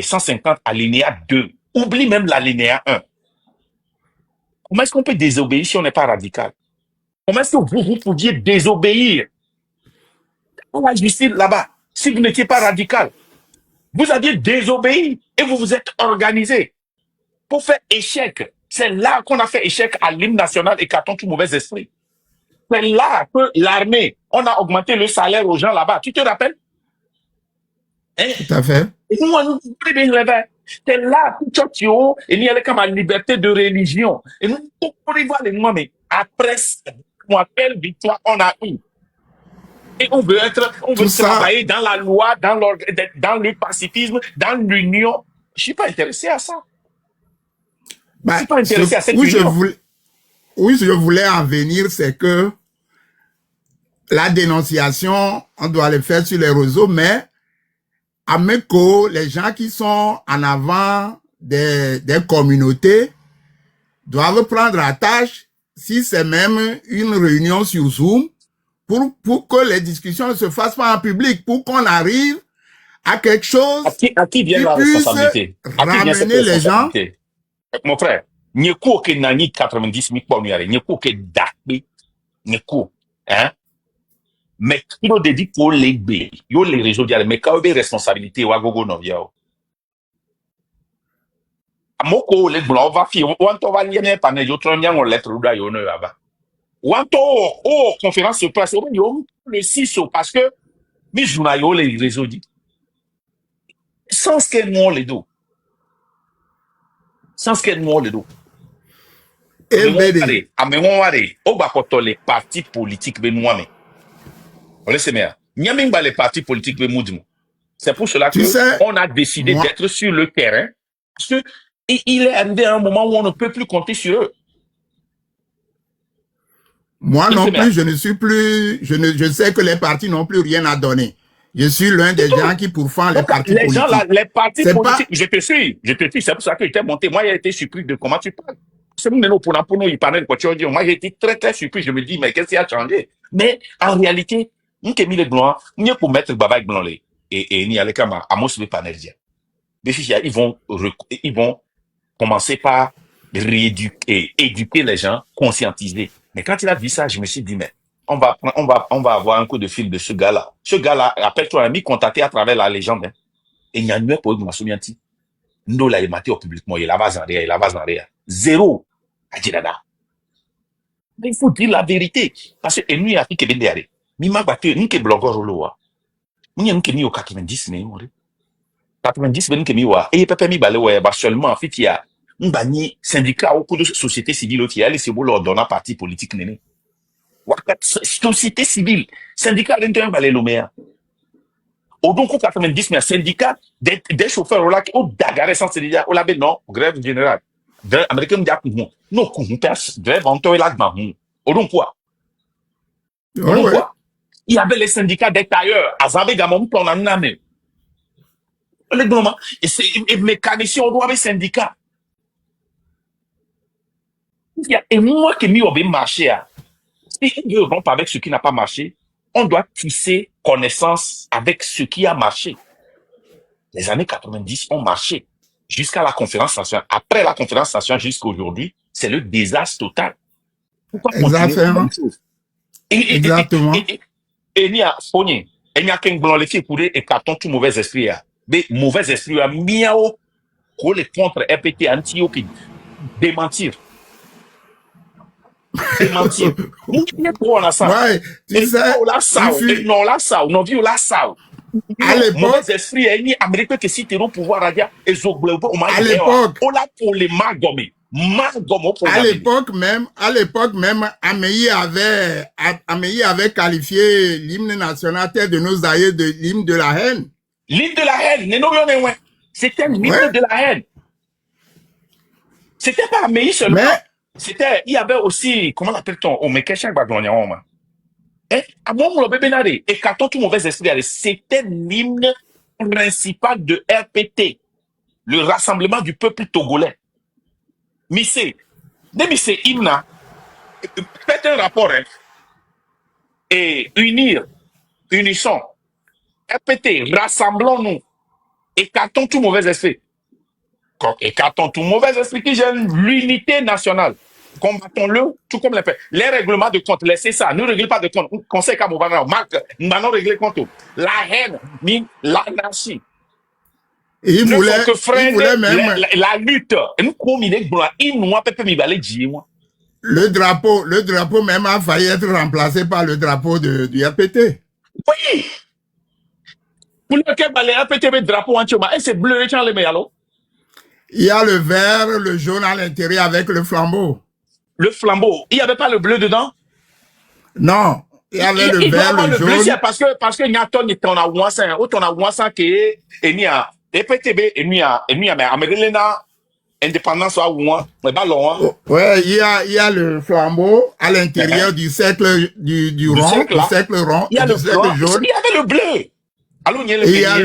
150 alinéa 2. Oublie même l'alinéa 1. Comment est-ce qu'on peut désobéir si on n'est pas radical? Comment est-ce que vous pouviez désobéir à la justice là-bas si vous n'étiez pas radical? Vous aviez désobéi et vous vous êtes organisé pour faire échec. C'est là qu'on a fait échec à l'hymne national et qu'à tout mauvais esprit. C'est là que l'armée, on a augmenté le salaire aux gens là-bas. Tu te rappelles? Hein? Tout à fait. C'est là que tu et il y a comme la liberté de religion. Et nous, pour y voir les mois, mais après, quelle victoire on a eu? Et on veut travailler dans la loi, dans le pacifisme, dans l'union. Je suis pas intéressé à ça. Je suis pas intéressé à cette union. Oui, je voulais en venir, c'est que la dénonciation, on doit le faire sur les réseaux, mais à Meko, les gens qui sont en avant des communautés doivent prendre la tâche, si c'est même une réunion sur Zoom, pour que les discussions ne se fassent pas en public, pour qu'on arrive à quelque chose à qui vient la responsabilité? Ramener les gens. Mon frère, n'y a que nani 90 000 points, n'y a que dakbe, n'y a que, hein? Mais qui nous dédie pour les B, yo les réseaux diables, mais quand il y a responsabilité, ou à gogo non via. Amoko les blancs, on va faire, on va lier par les autres, on lettre ou d'ailleurs, on va. Ou en conférence se passe, le 6 parce que, mes journaux, les réseaux dit. Sans ce qu'elle nous les dos. Sans ce qu'elle nous les dos. Et à les partis politiques, on laisse bien. Les partis politiques, c'est pour cela qu'on a décidé d'être sur le terrain. Parce que il est arrivé à un moment où on ne peut plus compter sur eux. Moi non plus, je ne suis plus, je sais que les partis n'ont plus rien à donner. Je suis l'un des gens qui pourfend les partis politiques. Gens là, les partis politiques, je te suis, c'est pour ça que j'étais monté. Moi, j'ai été surpris de comment tu parles. C'est nous, pour nous, il parlait de quoi tu dis. Moi, j'ai été très, très surpris. Je me dis, mais qu'est-ce qui a changé? Mais, en réalité, nous, qui mis les blancs, nous, pour mettre le baba blanc, et ni aller comme à Mos le panerdia. Ils vont commencer par éduquer les gens, conscientiser. Mais quand il a dit ça, je me suis dit, mais, on va avoir un coup de fil de ce gars-là. Ce gars-là, rappelle-toi, a mis contacté à travers la légende, hein. Et il y a une pour ma souviens nous l'a maté au publiquement, il a en rien. Zéro. Adjidada. Mais il faut dire la vérité. Parce que, nous, il y a qui est bien mi ma battu, nous, qui est blogueur au loa. Nous, il y a qui est mis au 90, mais, 90, ben, qui est mis au, et pepe mi balé, ouais, bah, seulement, en fait, il y a, un bani syndicat au cours de société civile, qui a laissé leur donner parti politique, néné. Société civile, syndicat, l'intérieur, balé, l'oméa. Au donc, 90, mais un syndicat des chauffeurs, là, qui ont dagaré sans se dire, oh là, ben non, grève générale. Grève américaine, non, grève en toi et là, au donc quoi? Quoi? Il y avait les syndicats des tailleurs, à Zabé Gamon, on en a même. Et mécaniciens, on doit avoir syndicats. Et moi qui mis au bien marché, si on veut rompre avec ce qui n'a pas marché, on doit tisser connaissance avec ce qui a marché. Les années 90 ont marché jusqu'à la conférence nationale. Après la conférence nationale jusqu'à aujourd'hui, c'est le désastre total. Pourquoi continuer la même chose? Exactement. Et il y a Fogné, il y a qu'un blanc les filles pour et carton tout mauvais esprit. Mais mauvais esprit, miao, pour les contre RPT anti qui démentir. Démentir. Nous, on a ça. Ouais, tu sais, non, là, ça, on vit là, ça. À l'époque, mauvais esprit, il y a Américain qui cite au pouvoir radio et à l'époque, on l'a pour les margomés. À l'époque même, Améi avait qualifié l'hymne national tel de nos aïeux de l'hymne de la haine. L'hymne de la haine, c'était l'hymne de la haine. C'était pas Améi seulement. C'était, il y avait aussi, comment l'appelle-t-on? Oh, mais qu'est-ce que à moi, mon bébé n'allait, et quand tout mauvais esprit allait, c'était l'hymne principal de RPT, le Rassemblement du peuple togolais. Missé, Missé hymne, faites un rapport, hein, et unissons, RPT, rassemblons-nous, Écartons tout mauvais esprit. Écartons tout mauvais esprit qui gêne l'unité nationale. Combattons-le, tout comme les faits. Les règlements de compte, laissez ça. Ne réglez pas de compte. Conseil comme Marc, nous allons régler compte. La haine, ni l'anarchie. Et il Ne voulait, font que il freiner voulait même la lutte. Et nous, comme il est blanc, il nous a pas mis balai moi. le drapeau même a failli être remplacé par le drapeau du RPT. Oui. Pour lequel balai un petit drapeau en choma. Et c'est bleu, les gens les meilleurs. Il y a le vert, le jaune à l'intérieur avec le flambeau. Le flambeau, il n'y avait pas le bleu dedans? Non, il y avait le Il doit vert, avoir le le bleu, jaune. c'est parce que Nyaton était en a ouansan, ou ton a ouansan qui est, et ni a, EPTB, et ni a, mais Amérilena, indépendance à ouan, mais pas loin. Oh, ouais, il y a le flambeau à l'intérieur du cercle, du rond, cercle, du cercle rond, il y a du le cercle blanc, jaune. il y avait le bleu. Alors, il y a le Et il y a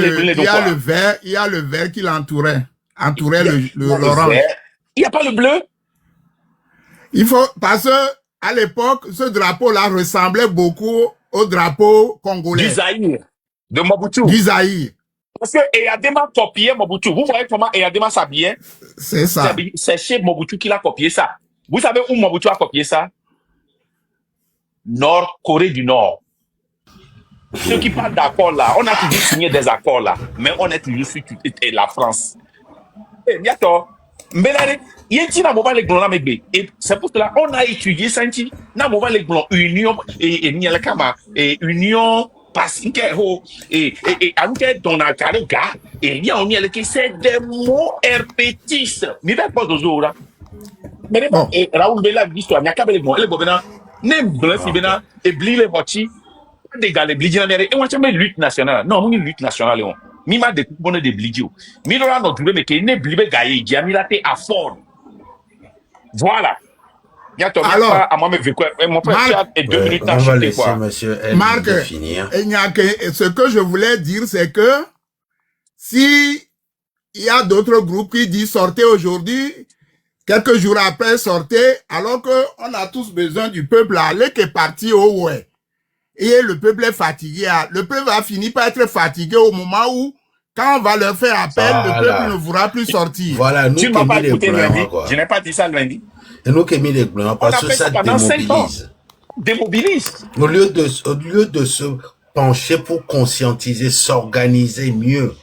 il y a le vert qui l'entourait, entourait le l'orange. vert. Il n'y a pas le bleu. Il faut, parce que, à l'époque, ce drapeau-là ressemblait beaucoup au drapeau congolais. Du Zaïre, de Mobutu. Du Zaïre. Parce que Eyadema copiait Mobutu. Vous voyez comment Eyadema s'habillait? C'est ça. C'est chez Mobutu qu'il a copié ça. Vous savez où Mobutu a copié ça? Nord, Corée du Nord. Ceux qui parlent d'accord là, on a toujours signé des accords là, mais on est toujours sur la France. Et bientôt, mais là, il y a un moment les glons et c'est pour cela on a étudié ça ici. Na moment les glons union et ni la kama et union parce que et anke dans la carga et il y a on y a qui c'est des mots herpétistes. Mais pas pas toujours là. Mais Bon. et Raoul Bella l'histoire, il y a qu'à les glons, les gobernants, nem blanc si bena et bli les mochi des gars les blidji na mere et on tient lutte nationale. Non, on une lutte nationale on. Mi ma de bonne de blidji. Mi do la no dure mais que ne blibe gaye dia mi la te afford. Voilà. Alors, À moi me veut quoi mon frère Marc, et 2 minutes on à va chuter laisser quoi. monsieur L Marc, finir. ce que je voulais dire, c'est que si il y a d'autres groupes qui disent sortez aujourd'hui, quelques jours après sortez, alors que on a tous besoin du peuple aller qui est parti au ouais. Et le peuple est fatigué. Le peuple va finir par être fatigué au moment où, quand on va leur faire appel, le peuple ne voudra plus sortir. Voilà, nous Tu ne qui m'as pas mis les écouté lundi. blancs, quoi. Je n'ai pas dit ça lundi. Et nous qui mis les blancs, On a parce que fait ça ça pendant 5 ans. démobilise. Démobilise. Au lieu de se pencher pour conscientiser, s'organiser mieux,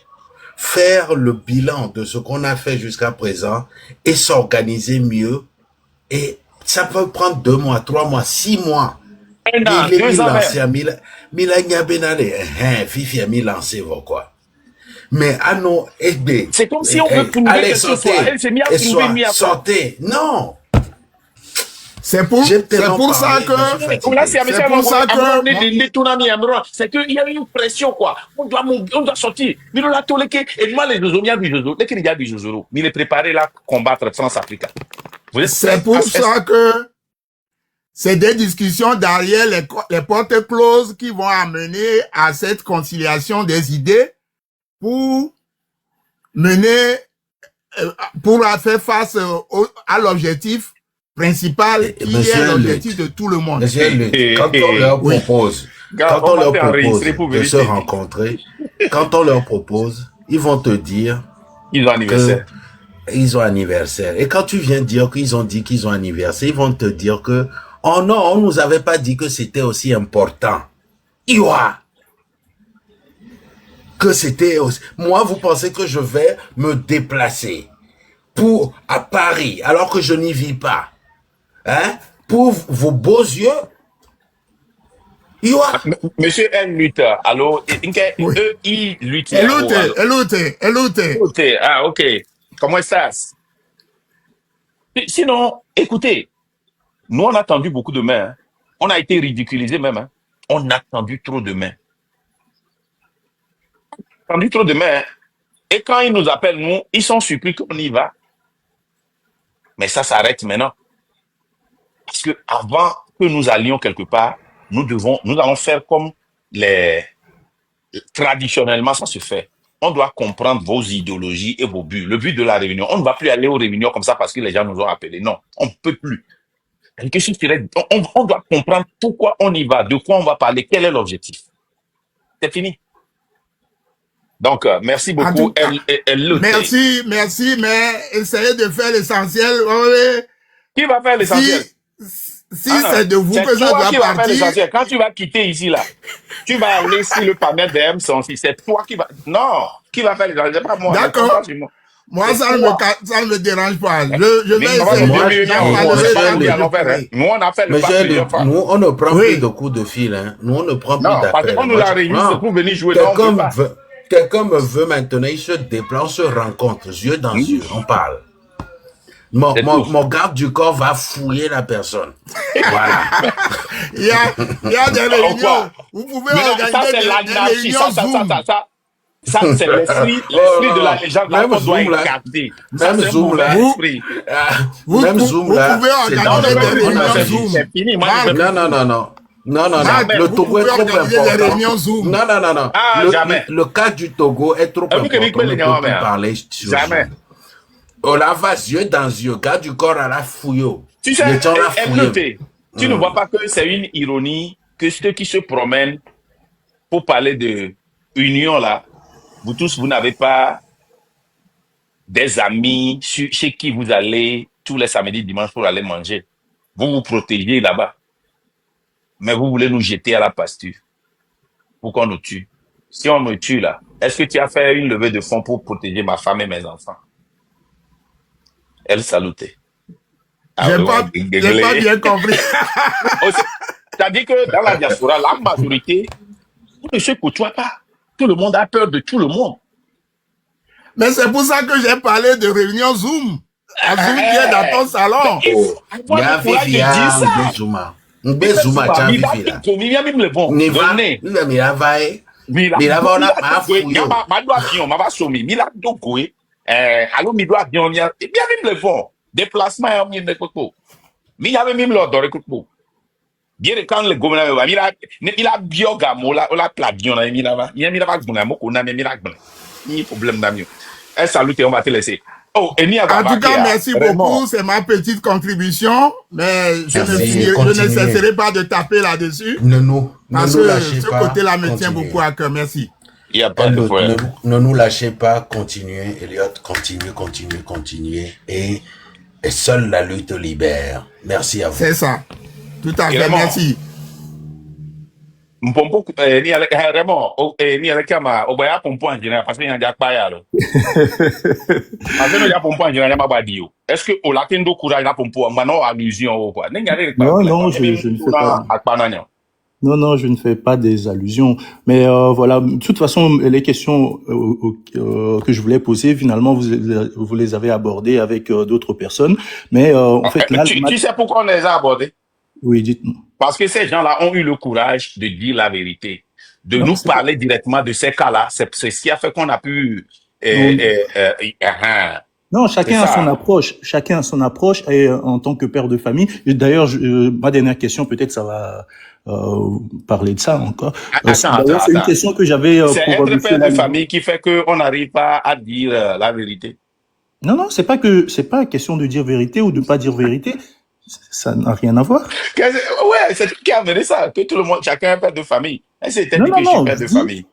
faire le bilan de ce qu'on a fait jusqu'à présent et s'organiser mieux. Et ça peut prendre 2 mois, 3 mois, 6 mois. 1 an, 2 ans même. Mila Nyabenale, Fifi a mis lancé, quoi. Mais à nos c'est comme si on veut prouver allez, que ce sortez, soit. Elle s'est mise à prouver mieux à sortez. Non. C'est pour ça que, c'est qu'il y a une pression, quoi. On doit sortir. Mais on a tout et moi, les Jozomiens du Jozo, les Kénigas du Jozo, mais les préparer là, combattre France-Africa. C'est pour ça que c'est des discussions derrière les portes closes qui vont amener à cette conciliation des idées pour mener, pour faire face à l'objectif principal qui est l'objectif de tout le monde. Monsieur Luc, quand on leur propose, de se rencontrer, quand on leur propose, ils vont te dire ils ont anniversaire. Ils ont anniversaire. Et quand tu viens dire qu'ils ont dit qu'ils ont anniversaire, ils vont te dire que oh non, on nous avait pas dit que c'était aussi important. Iwa. Que c'était aussi. Moi, vous pensez que je vais me déplacer à Paris, alors que je n'y vis pas. Hein? Pour vos beaux yeux. Iwa. Monsieur N. Luther, alors, eux, ils luttent. Eloute. Ah, ok. Comment ça? Sinon, écoutez, nous, on a attendu beaucoup de mains. Hein. On a été ridiculisés même. Hein. On a attendu trop de mains. Attendu trop de mains. Hein. Et quand ils nous appellent, nous, ils sont surpris qu'on y va. Mais ça s'arrête maintenant. Parce que avant que nous allions quelque part, nous allons faire comme traditionnellement ça se fait. On doit comprendre vos idéologies et vos buts. Le but de la réunion, on ne va plus aller aux réunions comme ça parce que les gens nous ont appelés. Non, on ne peut plus. On doit comprendre pourquoi on y va, de quoi on va parler, quel est l'objectif. C'est fini. Donc, merci En beaucoup. tout cas, Elle le merci, mais essayez de faire l'essentiel. Oui. Qui va faire l'essentiel? Si c'est de vous C'est que ça toi doit qui vas faire partir, l'essentiel. Quand tu vas quitter ici, là, tu vas aller sur le panel de M106. C'est toi qui va... Non, qui va faire l'essentiel? C'est pas moi. Ne compte pas d'accord. sur moi. Moi, ça ne me dérange pas. Mais Je vais on va essayer Moi, de j'en et parlerai c'est pas monsieur nous qui le, allons faire. Hein. oui. Nous, on a fait le pas monsieur plusieurs fois. nous, on ne prend plus Oui. de coups de fil, hein. Nous, on ne prend plus Non, parce d'appels. qu'on nous Moi, l'a réunissé non. pour venir jouer. Non, on ne peut pas. Quelqu'un me veut maintenant, il se déplace, on se rencontre, yeux dans yeux, on parle. Mon garde du corps va fouiller la personne. Voilà. Il y a des réunions. Vous pouvez Mais non, ça, organiser c'est des l'anarchie. réunions Zoom. Ça, c'est l'esprit de la légende là Même qu'on doit Zoom, là. écarter. Ça, Même c'est un Zoom, mauvais là. esprit. Même Zoom, vous là. pouvez c'est organiser dangereux. des réunions c'est Zoom. c'est fini. Moi, Marc, je veux- Non. Marc, Le vous Togo est pouvez trop organiser des important. réunions Zoom. Non. Ah, jamais. Le cas du Togo est trop Ah, vous, important. Québec, On ne les peut gars, plus mais, parler sur jamais. Zoom. On la va yeux dans yeux. Garde du corps à la fouille. Tu sais, Les gens la fouillent. MLT, tu ne vois pas que c'est une ironie que ceux qui se promènent pour parler de union là, vous tous, vous n'avez pas des amis chez qui vous allez tous les samedis, dimanches pour aller manger. Vous vous protégez là-bas. Mais vous voulez nous jeter à la pasture pour qu'on nous tue. Si on me tue là, est-ce que tu as fait une levée de fonds pour protéger ma femme et mes enfants? Elle salutait. J'ai pas bien compris. C'est-à-dire que dans la diaspora, la majorité, vous ne se côtoient pas. Tout le monde a peur de tout le monde. Mais c'est pour ça que j'ai parlé de réunion Zoom. Un Zoom qui est dans ton salon. Il faut avoir le courage de dire ça. Mbezuma, tiens, Vivi, là. Mira même le bon. Niva, Donnez. mira, va, Mira. Mira, va, on a ma fouille. Ma doigt bien, ma va somi. Mira do goe. Allô, mi doigt bien, bien même le bon. Déplacement, on y est beaucoup. Mi y avait même l'ordre de beaucoup. Bien quand le gouvernement va, mira bioga, mola, ola plagion, mira va. Mira va gouvernement, moko na mira gouvernement. Il problème d'amieux. Salut, on va te laisser. Oh, et en tout cas, merci beaucoup. C'est ma petite contribution. Mais je ne cesserai pas de taper là-dessus. Parce que ce côté-là me tient beaucoup à cœur. Merci. Il n'y a pas de problème. Ne nous lâchez pas. Continuez, Elliot. Continuez. Et seule la lutte libère. Merci à vous. C'est ça. Tout à fait. Merci. Mpompo ni avec Raymond ni avec ma oboya pompo engineer parce que y a déjà pas là. Parce que y a pompo engineer ma badio. Est-ce que au latendo courage la pompo mano allusion ou quoi? Non, je ne fais pas. Non, je ne fais pas des allusions. Mais voilà, de toute façon, les questions que je voulais poser, finalement, vous les avez abordées avec d'autres personnes. Mais en fait, là, tu sais pourquoi on les a abordées? Oui, dites-moi. Parce que ces gens-là ont eu le courage de dire la vérité, de nous parler directement de ces cas-là. C'est ce qui a fait qu'on a pu. Non, chacun a son approche. Chacun a son approche et en tant que père de famille. D'ailleurs, ma dernière question, peut-être ça va parler de ça encore. C'est une question que j'avais pour c'est être père de famille qui fait qu'on n'arrive pas à dire la vérité. Non, c'est pas question de dire vérité ou de pas dire vérité. Ça n'a rien à voir. Ouais, c'est qui a amené ça, que tout le monde, chacun est père de famille. C'est dit que je suis père de famille.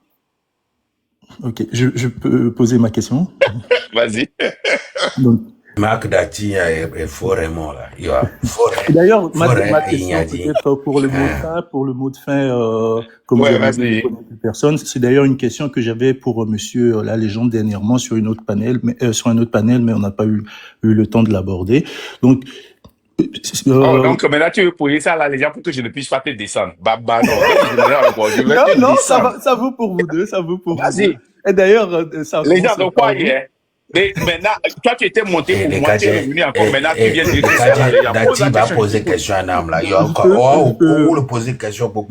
Ok, je peux poser ma question. Vas-y. Marc Dati est vraiment là. D'ailleurs, ma question peut-être pour le mot de fin, comme vous avez personne, c'est d'ailleurs une question que j'avais pour monsieur la légende dernièrement sur un autre panel, mais on n'a pas eu le temps de l'aborder. Donc donc maintenant tu veux poser ça à la légende pour que je ne puisse pas te descendre. Non, ça vaut pour vous deux, ça vaut pour vous. Vas-y. Et d'ailleurs, ça. Légende de quoi hier? Mais maintenant, toi tu étais monté pour moi, tu es revenu encore. Maintenant tu viens de dire ça. Dati va poser question à Nam là. Il y a encore le poser question pour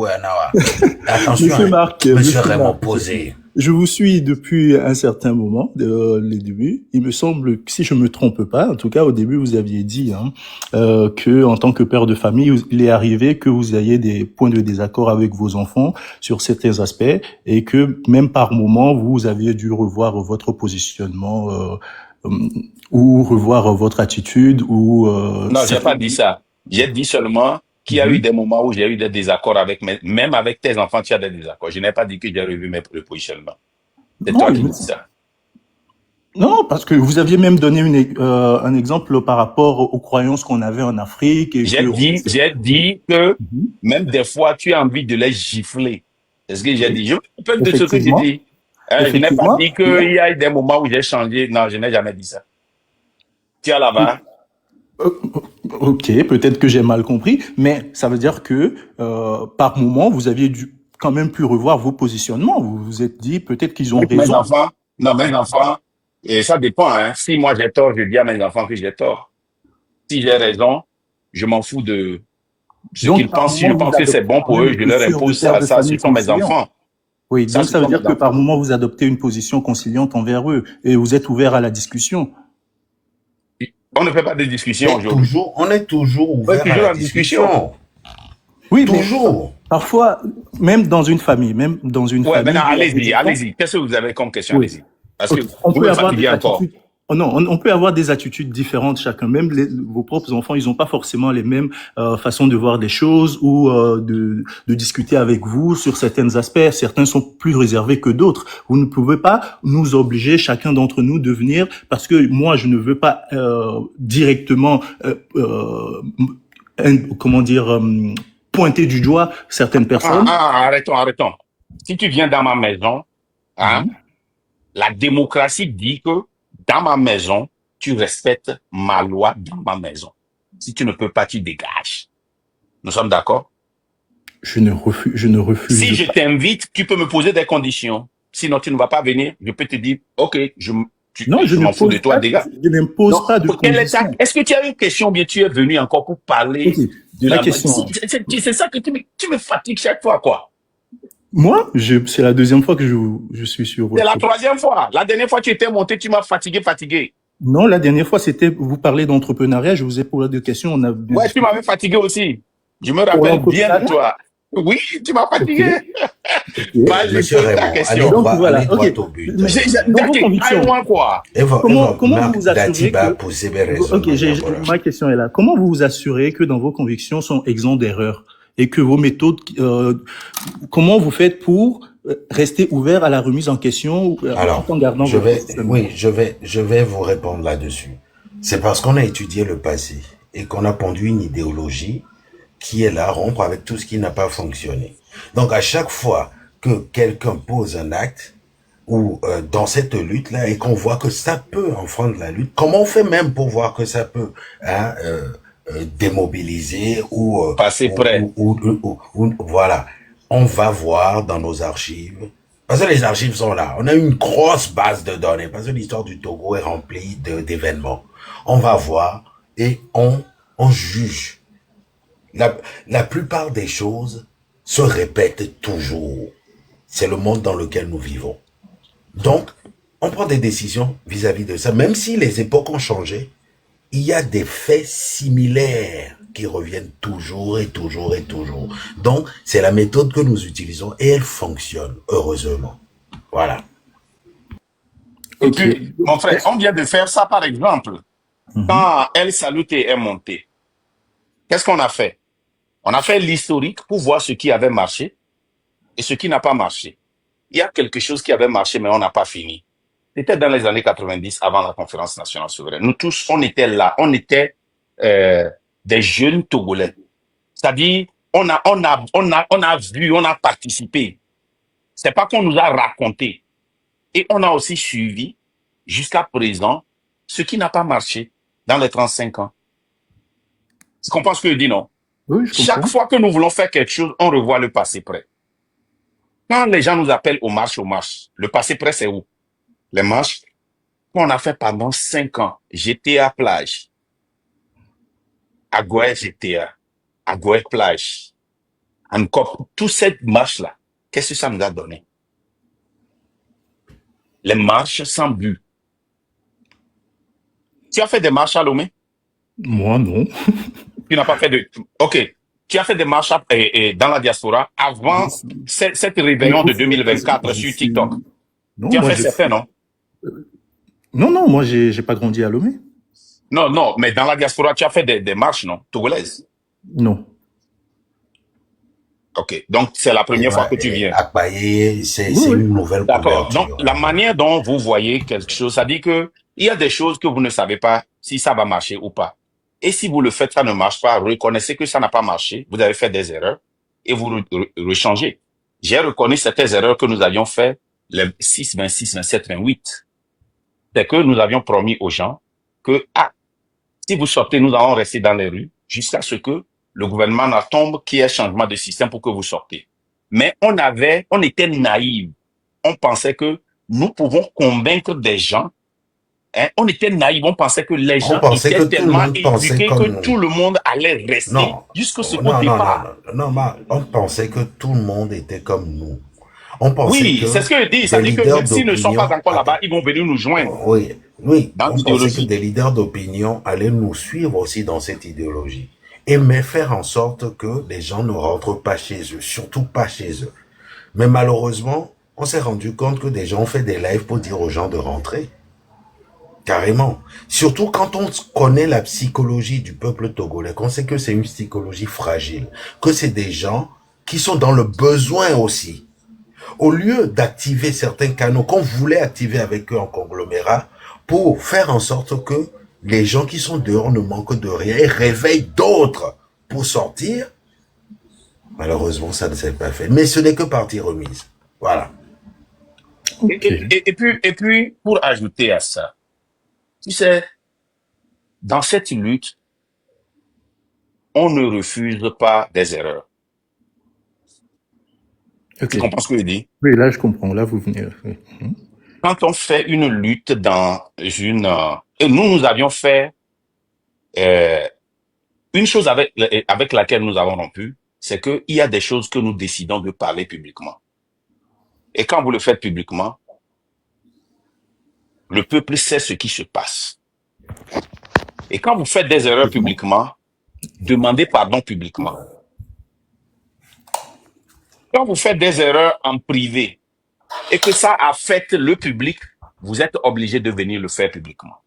attention. Monsieur Marc, monsieur Raymond posé. Je vous suis depuis un certain moment, les débuts. Il me semble que si je me trompe pas, en tout cas au début vous aviez dit que en tant que père de famille, il est arrivé que vous ayez des points de désaccord avec vos enfants sur certains aspects et que même par moment vous aviez dû revoir votre positionnement ou revoir votre attitude ou. Non, j'ai pas dit ça. J'ai dit seulement qu'il y a eu des moments où j'ai eu des désaccords même avec tes enfants, tu as des désaccords. Je n'ai pas dit que j'ai revu mes positionnements. C'est Non, toi qui dis ça. non, parce que vous aviez même donné un exemple par rapport aux croyances qu'on avait en Afrique et que... J'ai dit que Mhm. même des fois, tu as envie de les gifler. C'est ce que j'ai Oui, dit. Je me rappelle de ce que j'ai effectivement, dit. Je n'ai pas effectivement. dit qu'il y a eu des moments où j'ai changé. Non, je n'ai jamais dit ça. Tu es là-bas. Euh, Ok, peut-être que j'ai mal compris, mais ça veut dire que par moment, vous aviez dû quand même pu revoir vos positionnements. Vous vous êtes dit peut-être qu'ils ont Avec mes raison. enfants, non, mes enfants, et ça dépend, hein. Si moi j'ai tort, je dis à mes enfants que j'ai tort. Si j'ai raison, je m'en fous de ce qu'ils Donc par pensent. Si je moment, vous pense que c'est adoptez bon quand pour même eux, une je leur posture de impose père ça. de Ça, ce famille sont mes conciliant. enfants. Oui, Ça, donc ce ça veut sont dire mes que par enfants. moment, vous adoptez une position conciliante envers eux et vous êtes ouvert à la discussion. On ne fait pas de discussion aujourd'hui. On est toujours On est ouvert à toujours la en discussion. discussion. Oui, mais Toujours. parfois, même dans une famille, Ouais, maintenant, vous avez allez-y, des enfants. allez-y. Qu'est-ce que vous avez comme question? Oui. Allez-y. Parce que Ok. On vous peut me avoir des fatiguez encore. attitudes. Oh non, on peut avoir des attitudes différentes chacun. Même vos propres enfants, ils n'ont pas forcément les mêmes façons de voir des choses ou de discuter avec vous sur certains aspects. Certains sont plus réservés que d'autres. Vous ne pouvez pas nous obliger, chacun d'entre nous, de venir parce que moi, je ne veux pas directement, comment dire, pointer du doigt certaines personnes. Arrêtons. Si tu viens dans ma maison, hein, Mhm. la démocratie dit que dans ma maison, tu respectes ma loi dans ma maison. Si tu ne peux pas, tu dégages. Nous sommes d'accord? Je ne Si refuse je pas. t'invite, tu peux me poser des conditions. Sinon, tu ne vas pas venir. Je peux te dire, OK, Non, je je ne m'en fous de pose toi, pas, dégage. je n'impose Donc, pas de quelle est conditions. est-ce que tu as une question, bien tu es venu encore pour Ok, parler de la la, question. c'est ça que tu me fatigues chaque fois, quoi. Moi, c'est la deuxième fois que je suis sur C'est la votre. troisième fois. La dernière fois, tu étais monté, tu m'as fatigué. Non, la dernière fois, c'était, vous parlez d'entrepreneuriat, je vous ai posé des questions, on a bien Ouais, tu discuté. m'avais fatigué aussi. Je me Pour rappelle bien de l'entrepreneuriat? toi. Oui, tu m'as Ok, fatigué. ok. Vas-y, Monsieur pose ta Raymond, question. Voilà, allez ok. droit au but. Mais dans vos Ok, convictions, aille-moi quoi. comment vous Marc vous assurez Datiba que, poser mes ok, raisonnements. ma question est là. Comment vous vous assurez que dans vos convictions sont exemptes d'erreurs et que vos méthodes, comment vous faites pour rester ouvert à la remise en question tout Alors, en gardant votre positionnement? je vais vous répondre là-dessus. C'est parce qu'on a étudié le passé et qu'on a pondu une idéologie qui est là à rompre avec tout ce qui n'a pas fonctionné. Donc, à chaque fois que quelqu'un pose un acte ou dans cette lutte-là et qu'on voit que ça peut enfreindre la lutte, comment on fait même pour voir que ça peut démobiliser Passez près. voilà, on va voir dans nos archives. Parce que les archives sont là. On a une grosse base de données. Parce que l'histoire du Togo est remplie d'événements. On va voir et on juge. La plupart des choses se répètent toujours. C'est le monde dans lequel nous vivons. Donc, on prend des décisions vis-à-vis de ça. Même si les époques ont changé, il y a des faits similaires qui reviennent toujours et toujours et toujours. Donc, c'est la méthode que nous utilisons et elle fonctionne, heureusement. Voilà. Et Ok. puis, mon frère, on vient de faire ça par exemple. Mhm. Quand El Salute est monté, qu'est-ce qu'on a fait? On a fait l'historique pour voir ce qui avait marché et ce qui n'a pas marché. Il y a quelque chose qui avait marché, mais on n'a pas fini. C'était dans les années 90, avant la conférence nationale souveraine. Nous tous, on était là. On était des jeunes Togolais. C'est-à-dire, on a vu, on a participé. C'est pas qu'on nous a raconté. Et on a aussi suivi, jusqu'à présent, ce qui n'a pas marché dans les 35 ans. Tu comprends ce que je dis, non? Oui, je Chaque comprends. fois que nous voulons faire quelque chose, on revoit le passé près. Quand les gens nous appellent aux marches, le passé près, c'est où? Les marches qu'on a fait pendant 5 ans. GTA plage. Agoué GTA. Agoué plage. Encore, toute cette marche-là, qu'est-ce que ça nous a donné? Les marches sans but. Tu as fait des marches à Lomé? Moi, non. Tu n'as pas fait de... Ok. Tu as fait des marches dans la diaspora avant cette Mais rébellion de vous, 2024 je sur suis... TikTok. Non, Tu as moi, fait certains, non? non, moi, j'ai pas grandi à Lomé. Non, mais dans la diaspora, tu as fait des marches, non? Togolaises. Non. Ok. Donc, c'est la première fois que tu viens. Akbaye, Oui, c'est oui. une nouvelle D'accord. Donc, couverture. la manière dont vous voyez quelque chose, ça dit que il y a des choses que vous ne savez pas si ça va marcher ou pas. Et si vous le faites, ça ne marche pas, reconnaissez que ça n'a pas marché, vous avez fait des erreurs et vous rechangez. J'ai reconnu certaines erreurs que nous avions fait les 6, 26, 27, 28. C'est que nous avions promis aux gens que, si vous sortez, nous allons rester dans les rues jusqu'à ce que le gouvernement ne tombe, qu'il y ait changement de système pour que vous sortez. Mais on était naïfs. On pensait que nous pouvons convaincre des gens. Hein, on était naïfs. On pensait que les On gens pensait que étaient tout le tellement monde pensait éduqués que comme nous. tout le monde allait rester Non, jusqu'à ce qu'au non, non, non, départ. non, on pensait que tout le monde était comme nous. On pensait Oui, c'est que ce que je dis. Ça des dit que leaders même s'ils ne sont pas d'opinion, encore là-bas, ils vont venir nous joindre oui, oui, dans on pensait que l'idéologie. des leaders d'opinion allaient nous suivre aussi dans cette idéologie. Et mais faire en sorte que les gens ne rentrent pas chez eux, surtout pas chez eux. Mais malheureusement, on s'est rendu compte que des gens ont fait des lives pour dire aux gens de rentrer. Carrément. Surtout quand on connaît la psychologie du peuple togolais, qu'on sait que c'est une psychologie fragile, que c'est des gens qui sont dans le besoin aussi. Au lieu d'activer certains canaux qu'on voulait activer avec eux en conglomérat pour faire en sorte que les gens qui sont dehors ne manquent de rien et réveillent d'autres pour sortir, malheureusement, ça ne s'est pas fait. Mais ce n'est que partie remise. Voilà. Ok. Et puis, pour ajouter à ça, tu sais, dans cette lutte, on ne refuse pas des erreurs. Ok. Tu comprends ce que je dis? Oui, là, je comprends. Là, vous venez. Oui. Quand on fait une lutte dans une... et nous avions fait euh, une chose avec laquelle nous avons rompu, c'est qu'il y a des choses que nous décidons de parler publiquement. Et quand vous le faites publiquement, le peuple sait ce qui se passe. Et quand vous faites des erreurs publiquement, demandez pardon publiquement. Quand vous faites des erreurs en privé et que ça affecte le public, vous êtes obligé de venir le faire publiquement.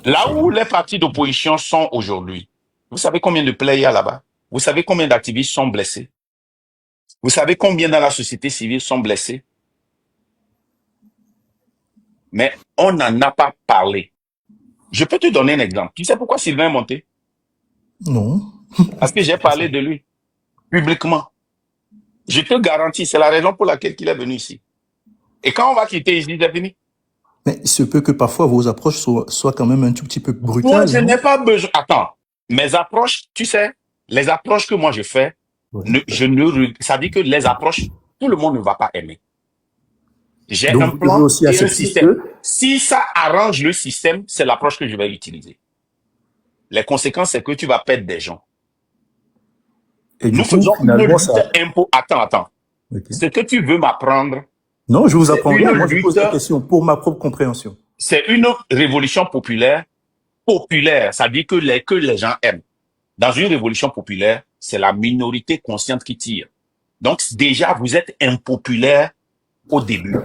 Là où les partis d'opposition sont aujourd'hui, vous savez combien de players il y a là-bas? Vous savez combien d'activistes sont blessés? Vous savez combien dans la société civile sont blessés? Mais on n'en a pas parlé. Je peux te donner un exemple. Tu sais pourquoi Sylvain est monté? Non. Parce que j'ai parlé de lui publiquement. Je te garantis, c'est la raison pour laquelle il est venu ici. Et quand on va quitter ici, il est fini. Mais il se peut que parfois vos approches soient quand même un tout petit peu Moi, brutales, je non? n'ai pas besoin. Attends, mes approches, tu sais, les approches que moi je fais, Oui. ça dit que les approches, tout le monde ne va pas aimer. J'ai Donc, un vous devez plan aussi et un accepter système. que... Si ça arrange le système, c'est l'approche que je vais utiliser. Les conséquences, c'est que tu vas perdre des gens. Et du Nous coup, faisons une finalement, lutte ça... impôt. Attends. Ok. Ce que tu veux m'apprendre, Non, je vous c'est apprends une rien. Moi, je pose la lutte, question pour ma propre compréhension. c'est une révolution populaire. Ça dit que les gens aiment. Dans une révolution populaire, c'est la minorité consciente qui tire. Donc, déjà, vous êtes impopulaire au début.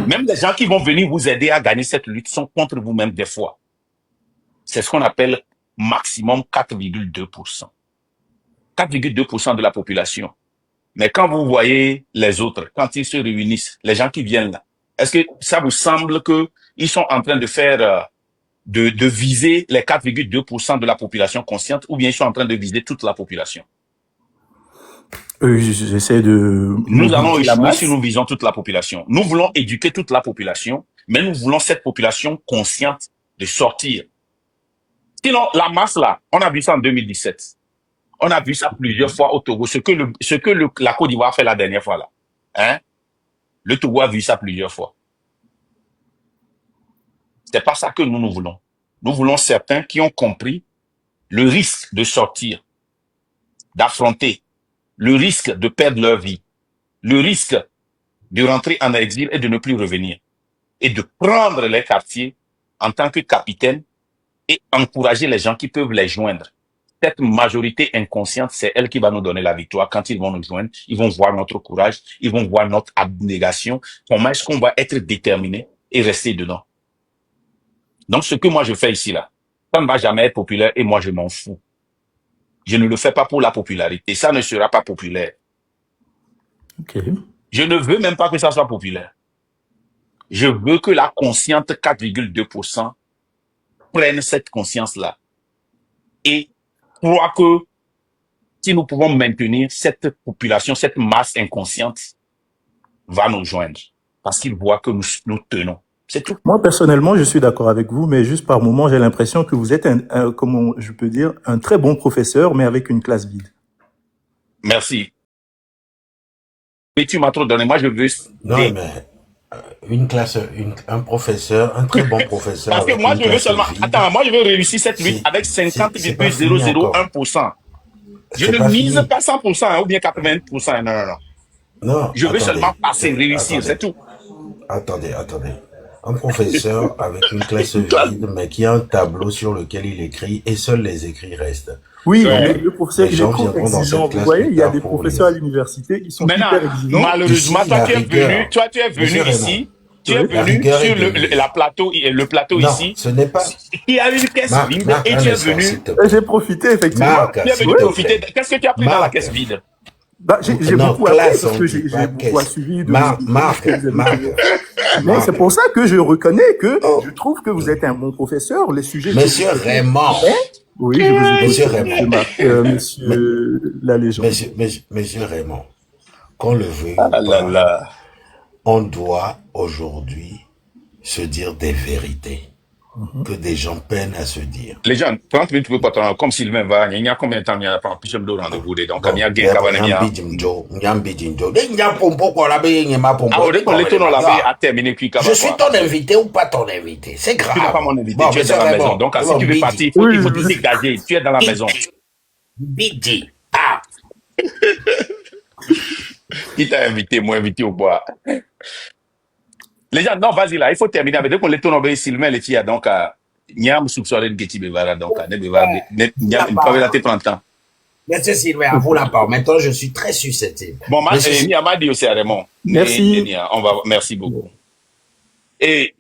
Même les gens qui vont venir vous aider à gagner cette lutte sont contre vous-même des fois. C'est ce qu'on appelle maximum 4,2%. 4,2% de la population. Mais quand vous voyez les autres, quand ils se réunissent, les gens qui viennent là, est-ce que ça vous semble que ils sont en train de faire, de viser les 4,2% de la population consciente ou bien ils sont en train de viser toute la population? J'essaie de Nous allons mobiliser la échouer si masse. nous visons toute la population. Nous voulons éduquer toute la population, mais nous voulons cette population consciente de sortir. Sinon, la masse là, on a vu ça en 2017. On a vu ça plusieurs fois au Togo. Ce que la Côte d'Ivoire a fait la dernière fois là. Hein? Le Togo a vu ça plusieurs fois. C'est pas ça que nous voulons. Nous voulons certains qui ont compris le risque de sortir, d'affronter, le risque de perdre leur vie, le risque de rentrer en exil et de ne plus revenir, et de prendre les quartiers en tant que capitaine et encourager les gens qui peuvent les joindre. Cette majorité inconsciente, c'est elle qui va nous donner la victoire. Quand ils vont nous joindre, ils vont voir notre courage, ils vont voir notre abnégation, comment est-ce qu'on va être déterminé et rester dedans. Donc, ce que moi je fais ici là, ça ne va jamais être populaire et moi je m'en fous. Je ne le fais pas pour la popularité. Ça ne sera pas populaire. Ok. Je ne veux même pas que ça soit populaire. Je veux que la consciente 4,2% prenne cette conscience-là et croit que si nous pouvons maintenir cette population, cette masse inconsciente va nous joindre parce qu'ils voient que nous tenons. C'est tout. Moi, personnellement, je suis d'accord avec vous, mais juste par moment, j'ai l'impression que vous êtes comment je peux dire, un très bon professeur, mais avec une classe vide. Merci. Mais tu m'as trop donné. Moi, je veux... Non, mais une classe, un professeur, un très bon professeur Parce que avec moi, une je veux classe seulement... vide, Attends, moi, je veux réussir cette lutte c'est avec c'est pas fini encore. 50,001%. Je C'est ne pas mise fini. pas 100% hein, ou bien 80%. Non, non, non. Non, Je veux seulement attendez. passer, réussir, c'est Attendez. tout. Attendez. Un professeur avec une classe vide, mais qui a un tableau sur lequel il écrit et seuls les écrits restent. Oui, Ouais. le professeur, Les il est gens trop viendront dans exigeant. cette Vous classe voyez, plus il y a tard des pour professeurs à lire. l'université, ils sont Maintenant, hyper exigeants. malheureusement, Ici, toi, la tu es rigueur. venu, Monsieur Raymond, ici, tu es Oui. la venu rigueur est sur de mise. le plateau Non, ici, ce n'est pas... qui a une caisse Marc, vide Marc, et un tu es instant, venu, s'il te Et plaît. j'ai profité, effectivement. Marc, tu es s'il venu te profiter. plaît. Qu'est-ce que tu as pris dans la Marc, caisse vide? Bah, j'ai non, beaucoup appris classe, parce on que dit j'ai pas beaucoup caisse. suivi de Marc, ce que vous avez Marc, fait. Mais c'est pour ça que je reconnais que oh, je trouve que vous êtes un bon professeur. Les sujets que Monsieur vous traitez. Raymond, Oui, je vous écoute, Monsieur monsieur Raymond, Marc, mais- monsieur la légende. Monsieur Raymond, qu'on le veuille Ah ou là pas, là. on doit aujourd'hui se dire des vérités que des gens peinent à se dire. Les gens, 30 minutes pour pas comme Sylvain va, il y a combien de temps il y a pas plus de rendez-vous donc il y a Bon, gain cavani. Nyambi Jinjo. Nyapompo kwa la be nyema pompo. Ah, on est qu'on les tourne la vie à terminer puis Je suis ton invité ou pas ton invité, c'est grave. Tu n'es pas mon invité, Bon, tu es monsieur dans la maison. Raymond, Donc, si bon, tu veux Bidji. partir, Oui, il faut je- te dégager. Tu es dans la maison. Bidji. Ah, Qui t'a invité, moi invité au bois. Les gens, non, vas-y là, il faut terminer avec. Dès qu'on les tourne au Sylvain, les filles, donc, Niam soupçonne une Getty Bevara, donc, ne Bevara, Niam, une fois, 30 ans. monsieur Sylvain, à vous la part. Maintenant, je suis très susceptible. Bon, Monsieur Sylvain, Niam a dit aussi à Raymond. Merci. Merci beaucoup. Et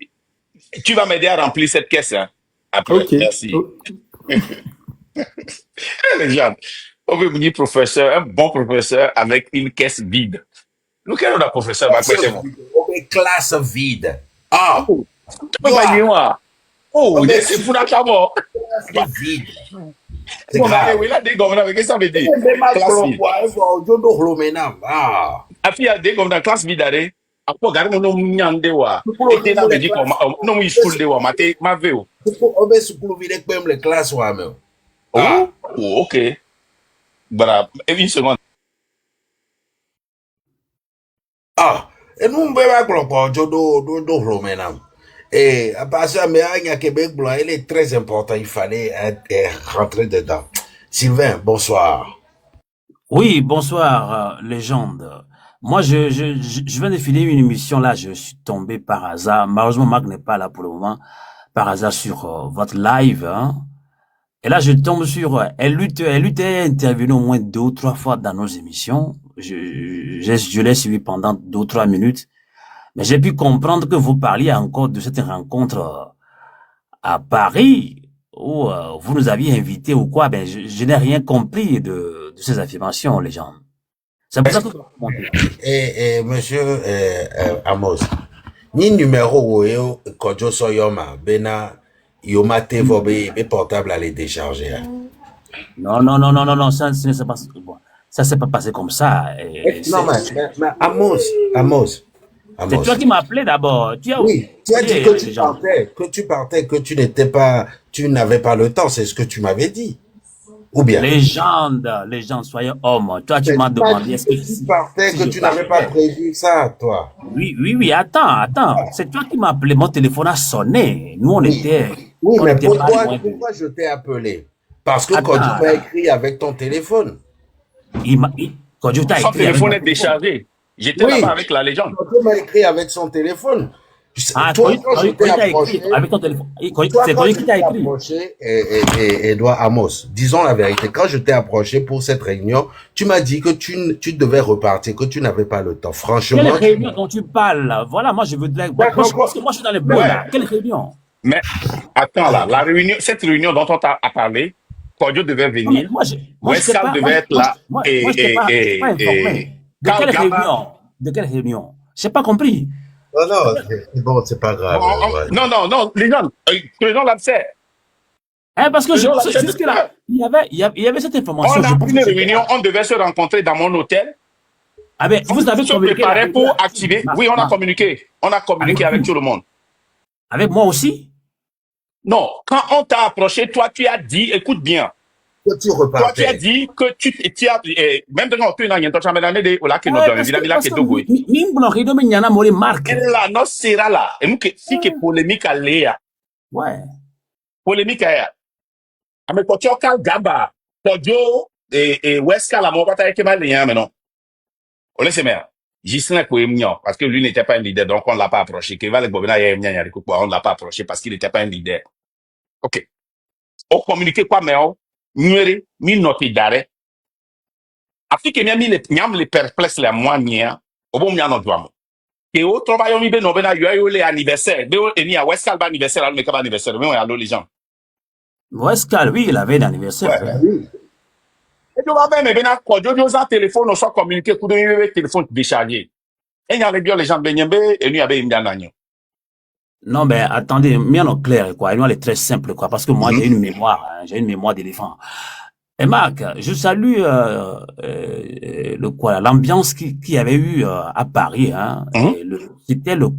tu vas m'aider à remplir cette caisse, hein, après. Ok. Merci. Les gens, on veut venir professeur, un bon professeur avec une caisse vide. Nous, quel est le professeur va faire moi? classe vide. Ah, Tu peux pas dire moi. Oh, mais- c'est pour la camo. classe vide. C'est Bon, grave. oui, là, des gommes, qu'est-ce que ça veut dire? Mais ma Classe vide. Ah. Après, il y a des gommes dans la classe vide, allez. Après, regardez, mon nyande wa. Et t'es là, me dit comme, non, il school de wa, ma veo. On va se prouver que même les classes ou même. Oh, oh, ok. Voilà, une seconde. Ah, et nous, on va pas do roménam. Et à part ça, mais à Québec, blanc, il est très important. Il fallait rentrer dedans. Sylvain, bonsoir. Oui, bonsoir, légende. Moi, je viens de finir une émission là, je suis tombé par hasard. Malheureusement, Marc n'est pas là pour le moment. Par hasard sur votre live, hein. Et là, je tombe sur elle est intervenue au moins 2 ou 3 fois dans nos émissions. Je l'ai suivi pendant 2 ou 3 minutes. Mais j'ai pu comprendre que vous parliez encore de cette rencontre à Paris où vous nous aviez invités ou quoi. Ben, je n'ai rien compris de ces affirmations, les gens. C'est pour ça que Et monsieur Amos, ni numéro où Kojo Soyoma, Bena, Yoma Tevo, be portable à les décharger. Non, ça ne s'est pas, bon, ça s'est pas passé comme ça. Non, mais Amos. C'est toi qui m'as appelé d'abord. Oui, tu as dit que tu partais, que tu n'avais pas le temps, c'est ce que tu m'avais dit. Ou bien? Légende, soyez homme. Toi, tu m'as demandé est-ce que tu partais, que tu n'avais pas prévu ça, toi. Oui, attends. C'est toi qui m'as appelé, mon téléphone a sonné. Nous, on était. Oui, on mais était pourquoi je t'ai appelé? Parce que quand tu m'as écrit avec ton téléphone. Quand je t'ai écrit. Son téléphone est déchargé. J'étais là-bas avec la légende. Quand tu m'as écrit avec son téléphone. Toi, quand je t'ai approché, avec ton téléphone. C'est toi qui t'as écrit. Et Edouard Amos, disons la vérité, quand je t'ai approché pour cette réunion, tu m'as dit que tu devais repartir, que tu n'avais pas le temps. Franchement. Quelle réunion dont tu parles là? Voilà, moi je veux de la. Parce que moi je suis dans les bleus là. Quelle réunion? Mais attends là, cette réunion dont on t'a parlé, Cordio devait Non, mais venir. moi, j'étais Wescal pas, devait être là. moi, j'étais pas informé. De Karl quelle Gaba. réunion? De quelle réunion? J'ai pas compris. Non, non, c'est bon, c'est pas grave. Ouais. Non, les gens l'absent. Hein, parce que Les gens l'absent. jusque-là, il y avait cette information. On a Je pense une que c'était réunion, là. on devait se rencontrer dans mon hôtel. Ah ben, vous avez Se communiqué la préparer réunion pour avec activer. qui? Oui, on a communiqué. On a communiqué Avec avec qui? tout le monde. Avec moi aussi? Non, quand on t'a approché, toi, tu as dit, écoute bien, Toi, tu toi, tu as repartais. dit que tu as, même dans tu n'as rien entendu, mais l'année de, là, que nous Eh, avons vu, là, que Dogo. Mimbulo réunion, mais il y en a molé marque. Elle là, non, c'est là. Et nous, si que polémique à Léa, Ouais. polémique à mais quand tu as Gaba, Kodio, et Weska, la mort, t'as été mal, mais non. On laisse mère. Gislain Kouemnian, parce que lui n'était pas un leader, donc on ne l'a pas approché. Keval Bobina, on ne l'a pas approché parce qu'il n'était pas un leader. Ok. On communiquait quoi, mais on, nuéré, mi noti d'arrêt. Afin que miam les perplexes les moyens, au bon mian doit. Et au travail, on y ben non ben eu les anniversaires. Ben on y a Wescal anniversaire, alors mais pas anniversaire, mais on y a les gens. Wescal, oui, il avait l'anniversaire. Ouais. Et tu vas bien, mais ben quand je dis un téléphone, on soit communiqué, coup de téléphone déchargé. Et il y a les gens benyembe, et nous y avait une dernière. Non, ben, attendez, bien en clair, quoi. Elle est très simple, quoi, parce que moi, j'ai une mémoire, hein, j'ai une mémoire d'éléphant. Et Marc, je salue l'ambiance qui y avait eu à Paris, hein. C'était le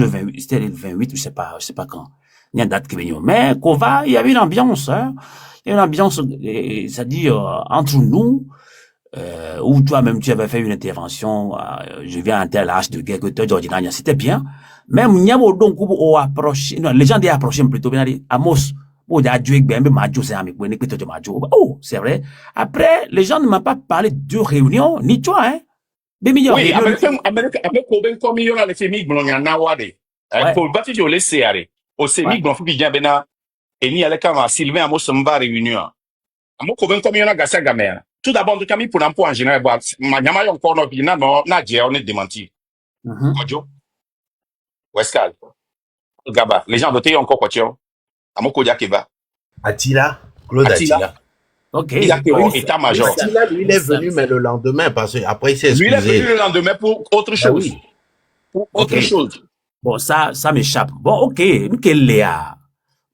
28, je sais pas quand. Il y a une date qui vient. Mais Kova, il y avait une ambiance, hein. Il y a une ambiance, c'est-à-dire entre nous, où toi-même tu avais fait une intervention, je viens en tel âge de quelque chose, c'était bien. Même Nyabo donc ou approche, non, les gens des approcher plutôt bien dit Amos. Oh, c'est vrai. Après, les gens ne m'ont pas parlé de réunion, ni toi, hein. Des millions de Oui, réunions. avec Koben comme il y aura les familles blondières nawade. Pour battre je laisse aller. Au semi blond fubi bien bena et ni aller quand Sylvain Amos mba réunion. Amo Koben comme il y a gassa gamère. Tout d'abord de Camille pour l'emploi en général, ma nyama yon corno bina non na je on est démenti. Kojo. Wescal. Gaba, les gens votaient encore Kocho. Amo Kodia Keba. Attila, Claude Attila. Ok. Il a été au état-major. Attila, lui, il est venu, mais le lendemain, parce qu'après, il s'est Lui, il est venu excusé. le lendemain pour autre chose. oui. Pour autre chose. Bon, ça m'échappe. Bon, ok. Quel Léa?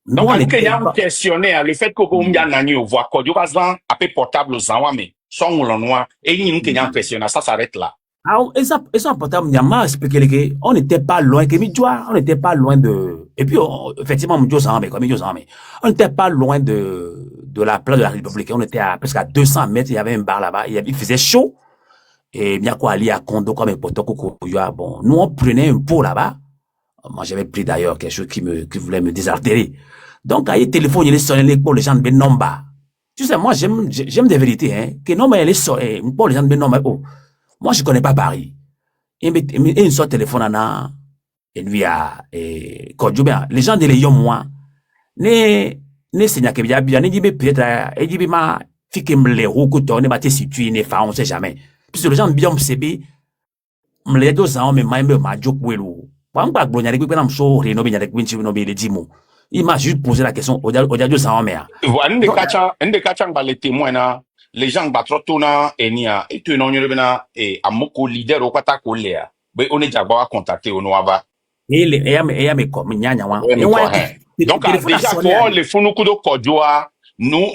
Donc, Nous, on il y était a un questionnaire, le fait que vous m'avez voix, quand vous avez un portable aux enfants, mais sans le noir, et il y a un questionnaire, ça s'arrête là. Ah, et ça, portable, Nyama expliqué que on n'était pas loin, que Midjoa, on n'était pas loin de, et puis, effectivement, Midjoa s'en met, on n'était pas loin de la place de la République. On était à, presque à 200 mètres, il y avait un bar là-bas, il faisait chaud. Et bien quoi, aller à Kondo, comme un poteau, bon, nous, on prenait un pot là-bas. Moi, j'avais pris d'ailleurs quelque chose qui voulait me désartérer. Donc, à y téléphone, il est sonné pour les gens de Benomba. Tu sais, moi, j'aime des vérités, hein, que non, mais elle est sonné, pour les gens de Benomba, oh. Moi, je connais pas Paris. Et une sorte de téléphone, et lui, les gens de Lyon, moi, ne seigneur que bien, ne dit peut-être, et dit, ma, fikem les roues, que tu ne situé, ne fa, on sait jamais. Puisque les gens bien me sébi, me les deux ans, mais ma joke, welo. Pas pas gloire, avec un show, réno, bien avec Winchi, no, les 10 mots. Il m'a juste posé la question, au dia 2 ans, mais. Voilà, un des kachang, les témoins, là, les gens battent trop, et nia, et tu n'en y revenant, et à mon leader, au kata, koléa. Mais on est déjà contacté au Noava. Et mais comme, donc, déjà, pour les fonds de Kodjoa, nous,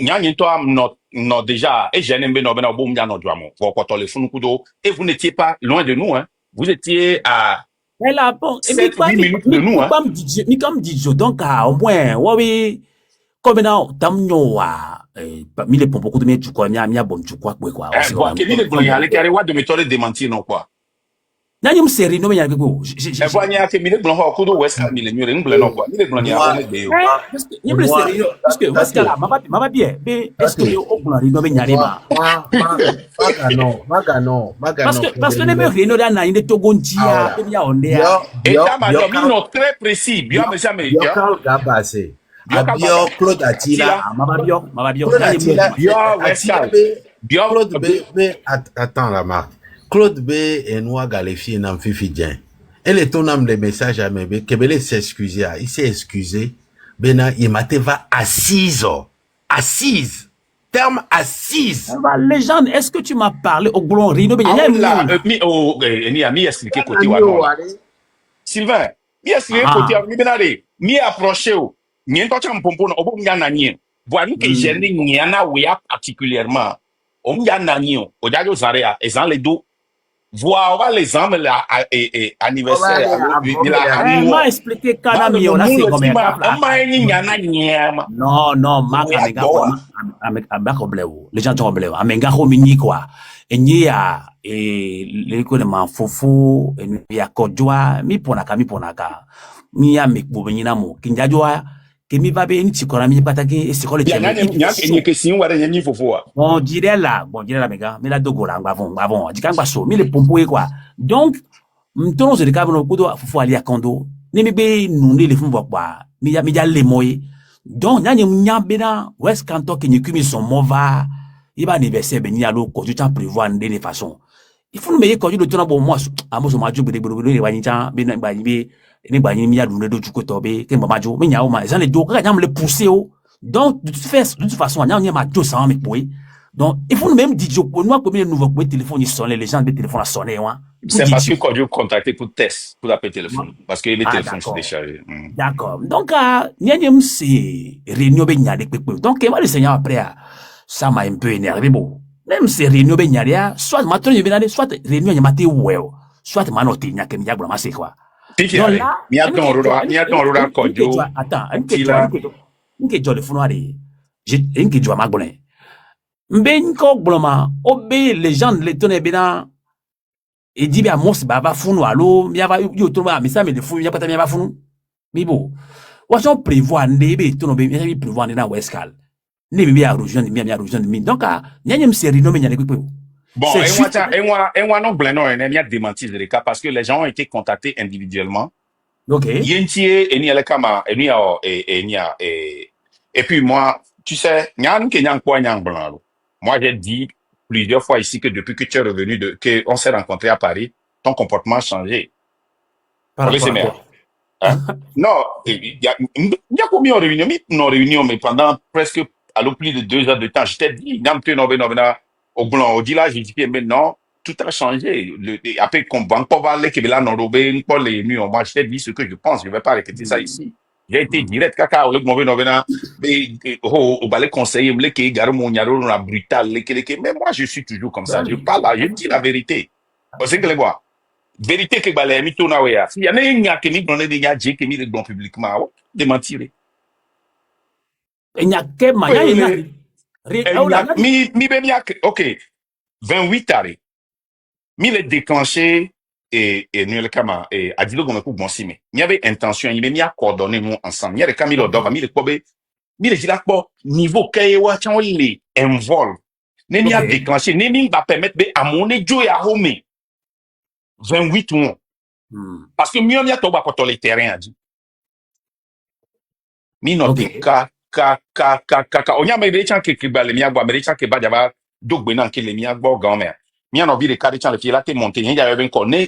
non, déjà, et j'ai n'aimé non, ben, bon, non, pour quand les fonds et vous n'étiez pas loin de nous, hein. Vous étiez à, mais là, bon, 7-8 minutes de nous, hein. Comme dit, donc, au moins, oui, comme now, tamno, mille pour beaucoup de mieux, tu crois, mia bon, tu crois, quoi. Quel est le carré de méthode démentir, non, quoi. N'ayons série, non, mais il y a quelque chose. Voyez, que mille blancs, au coup de West, mille murs, une blanc, quoi. Mille blancs, il y a sérieux, parce que, West, là, ma bien, mais, est-ce que, au blanc, il n'y a pas. Magano. Parce que les mecs, il y a des Togontia, il y a on est. Et là, madame, non, très précis, bien, mais jamais. Karl Gaba, c'est. Abio, Claude Attila. Claude Attila. Attends, la marque. Claude B et Noa Galefi et Namfifi Dien. Elle est ton âme des messages à Mébé. Kebele s'est excusé. Il s'est excusé. Bena, il m'a va assise. Assise. terme assise. Légende, est-ce que tu m'as parlé au Glon Rino Ah, là, mi expliqué côté wa non là. Sylvain, mi expliqué côté wa mi benade, mi approché o. Mi en tocha mpompo na obo mya nanye. Voa nous que j'ai ni na wea particulièrement. O mya nanye o dajo zarea, ezan le do. Voa on va les hommes là et anniversaire m'a expliqué kanami on a c'est comme non amenga problème les gens ont problème amenga homini quoi et nia et les ko de manfofo et ya kodwa mi ponaka mi ya mekbo nyina mo kinjajwa que mi va bien ti kora mi pataki e sikole tcheme ni que si on va ni fofo bon dirait là mega mais la dogo là ngavon dikangba so mi le pompo e quoi donc mtono se dikaba no kudo fofo ali akondo ni mi be nunde le fumbo kwa mi ya le moye donc nyanye nyambena west kanto ke ni kumi son mova iba anniversaire be ni alo ko tu t'en prévoir de façon il faut me ko du tona bon moi amoso maju be ni wani cha be na ba ni ni bani mi ya dunde do juko tobe ke mamajo mi nya o ma les do ka nyam le pousser o donc de toute façon nyam nyam ma jo ça me boy donc il faut même dire ko nous combien nouveau ko téléphone sonne les gens de téléphone à sonner wa c'est parce que quand je contacté pour test pour appeler téléphone parce que les téléphones sont déchargés d'accord donc nyanyem c'est réunion be nya de pepe donc moi le seigneur après ça m'a un peu énervé bon même c'est réunion be nya soit matin je venais soit réunion nya maté well soit manoté nya ke nya bla ma c'est quoi. Donc là, il y a ton rôle Kodjo. Attends, une le founoir. Une question à Magbonne. Mbenko Bloma, obé les gens les tonnes bena. Et dit bien, mos baba founo allo, miava yotoba, mais ça, mais le fou, il n'y a pas de miava founo. Mais bon, on prévoit, nebe, ton obé, il prévoit dans Westcal. Nebe bien rejoindre, bien rejoindre, donc, il y a une série nommée, il y a des coupés. Bon, et moi non blanc non n'y a démenti de cas parce que les gens ont été contactés individuellement. OK. Yentier et ni le kama et puis moi tu sais nyang ke nyang kwa nyang blanc. Moi j'ai dit plusieurs fois ici que depuis que tu es revenu que on s'est rencontré à Paris, ton comportement a changé. Par rapport à quoi? Hein? Non, il y a combien de réunions mais pendant presque plus de 2 heures de temps, je t'ai dit nyam tu au blanc, au dit là, j'ai dit que maintenant, tout a changé. Après, qu'on va parler que là, non, pas les murs. Moi, je t'ai dit ce que je pense. Je ne vais pas répéter ça ici. J'ai été direct, caca, au lieu de au balai conseiller, me que gare mon yaro, la brutal, mais moi, je suis toujours comme ça. Je parle là, je dis la vérité. Parce que les gars, vérité que balai, mi tourne à s'il y en a un qui ni donné des gars, qui mis le don publiquement, démentir. Il n'y a que manière, ok, 28 taré. Mi le déclenché et nous le kama et a dit le gomme pour bon si mais il y avait intention il m'y a coordonné nous ensemble il y a le camilo d'or mi le kobe mi le dit là niveau kayewa chan le envol ne mi a déclenché ne mi va permettre à mon joe à home 28 mois parce que mieux mi a toba pour les terrains a dit mi noté ka onya me de chan ke bale mi agba me de chan ke ba jaba dogbe nan ke le mi agba gamer mi en envie de carré chan le fier là t'es monté il y avait connu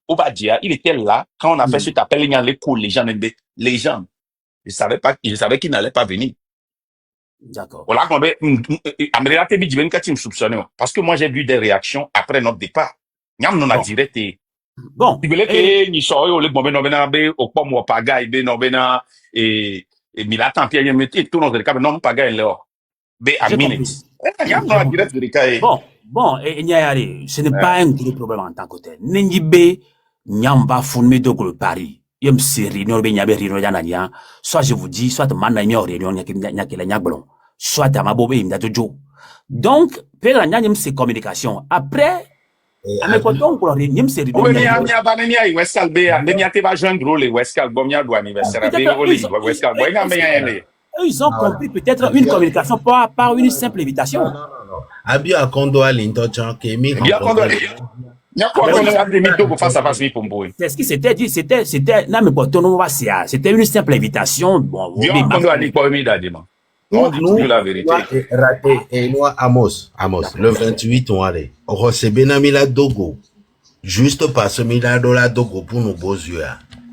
au badia il était là quand on a fait cet appel il y a les gens je savais qu'il n'allait pas venir. D'accord. Voilà qu'on avait Américain te dit que tu me soupçonnais parce que moi j'ai vu des réactions après notre départ nyam non a direct bon tu voulais que ni soyo le bon no bena be o po mo paga ibe no bena et mila tant pis mettre tout notre cas non paga là be a minute nyam non a direct de cas bon et nyayari ce n'est pas un gros problème en tant que tel nenjibe nyam va fondre de le Paris yem série no be nyabe rino jana nya soit je vous dis soit manna mi réunion nyakela nyablon soit à mabobe imda jojo donc pela nyanyem c'est communication après mais quand on pour réunion c'est réunion oui mia banenia i Westcal be mia te va joindre le Westcal bon mia do anniversaire be o Westcal boy nga mia ils ont compris peut-être une communication par une simple invitation non abi akondo alinto chan ke mi c'est ce qui s'était dit, c'était, non, mais c'était une simple invitation. Bon, nous, la vérité. Raté, et nous, Amos, le 28, on allait. On recevait Namila Dogo. Juste parce que Mila Dola Dogo pour nos beaux yeux.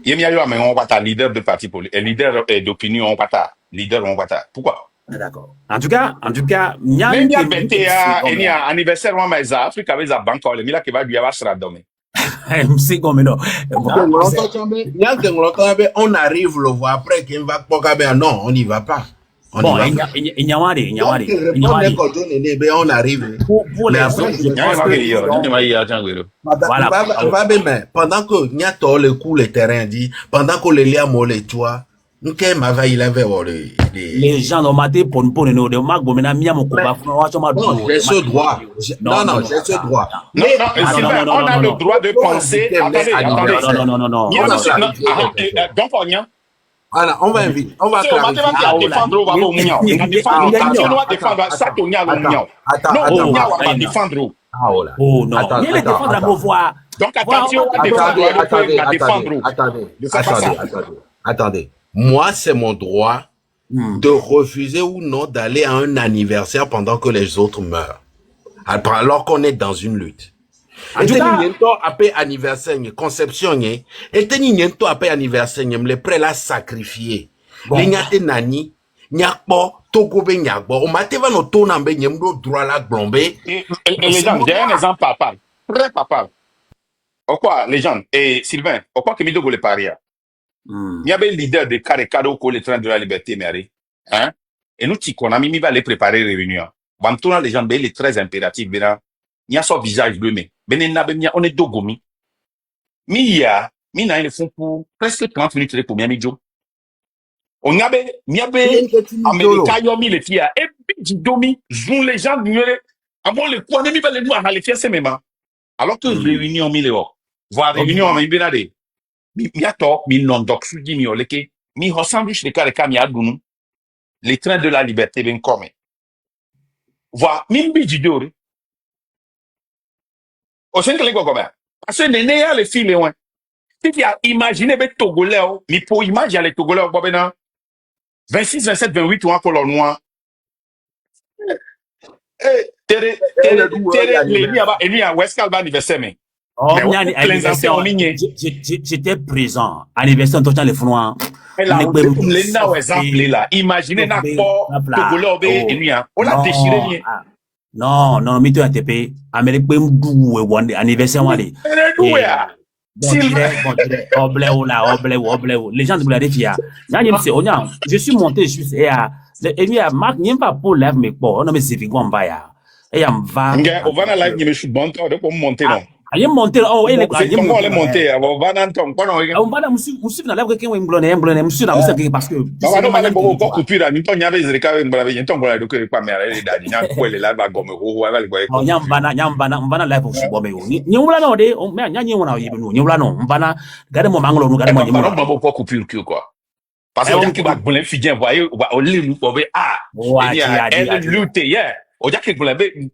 Il y a eu un leader de parti politique, leader d'opinion, on va leader, on va pourquoi? D'accord. En tout cas, nya Mais il y a nke bête nke à, msi il y a anniversaire, moi, mais ça, Afrique avec sa banque, les mila qui va lui avoir sera dommé. msi gome no. Bon, On arrive le voir après qu'il va pas. Non, on n'y va pas. On bon, n'y va pas. inyawari. On arrive. Pour Mais les après, autres, je je pense pense que voilà. pendant que n'y a tout le coup le terrain dit, pendant que les liens mollet toi, n'qu'est ma va il avait Les gens ont maté pour nous, de mag bomena miya mo Mais koba funa wa choma non, do. j'ai ce droit. Non, j'ai ce droit. Non, non, Sylvain, on a le droit de penser. Attendez. Non. Donc, on y a. Voilà, on va inviter, on va clarifier. Défendre, on va au mignon. Défendre, ça, on y a le mignon. Non, on y a défendre. Oh non, il est défendre à voix. Donc, attention, Attendez. Moi, c'est mon droit de refuser ou non d'aller à un anniversaire pendant que les autres meurent. Alors qu'on est dans une lutte. Et niento après anniversaire, conception, et niento après anniversaire, les prêts la sacrifier. Les nyate nani, nyakbo, togobe nyakbo, on m'a va no tonambe nyemdo droit la glombe. Et les gens, j'ai un exemple papa. Très papa. Pourquoi, les gens, et Sylvain, pourquoi que Mido le paria? Il y avait le leader de Karekado pour les trains de la liberté, Mary. Hein? Et nous, on a mis va les préparer réunion. Bantona, les gens, ben, les très impératifs, ben, il y a son visage bleu, mais, on est dogomi. Mi na, ils font pour presque 30 minutes pour Miamijo. On y avait, Américain, yomi, les filles, et puis, domi, zoom les gens, avant le coin, mi va les voir, les filles, c'est même. Alors que réunion, mi les voir réunion, mi benade. Mi ato, mi non doc, suji mi oleke, mi ressemble chez les cas mi adounou. Les trains de la liberté, ben, comme. Voir, mi bididori. Au sein de l'égo comme. Parce que néné a les filles, les ouin. Si tu as imaginé, ben, Togolais, mi pour imaginer les Togolais, bon, 26, 27, 28 ou encore le noir. Tere, les liens, West Calva anniversaire, mais. J'étais présent. Anniversaire, tout le temps, les founois. Imaginez n'a pas Togolais, et lui, on l'a déchiré. Non, mais tu as TP. Amérique, anniversaire, on allait. Les gens de Bouladefia. Je suis monté juste et à Marc, n'y a pas pour lèvres, mais bon, on a mis Zévigon Baya. Et on va. On va dans la live, je suis bon, on monter là. Il est monté, oh, il est monté, on va dans ton, on va dans monsieur dans la qui est blonde, monsieur dans le parce que. Non, mais beaucoup coupure, il y a des récaves, il y a ton voilà, donc, pas mais elle est là, il y a quoi, elle est là, va gomme, ou avec le boy. Nyambana live aussi, bon, mais ni on l'a nodé, on met un yanni, on a eu, ni on l'a non, mbana, gardez mon manglo, nous gardez mon yémo. On beaucoup coupure que quoi. Parce que, qui va bouler, fidien, voyez, au lit, nous, on va, elle lutte, yeah. Au diable, vous l'avez, elle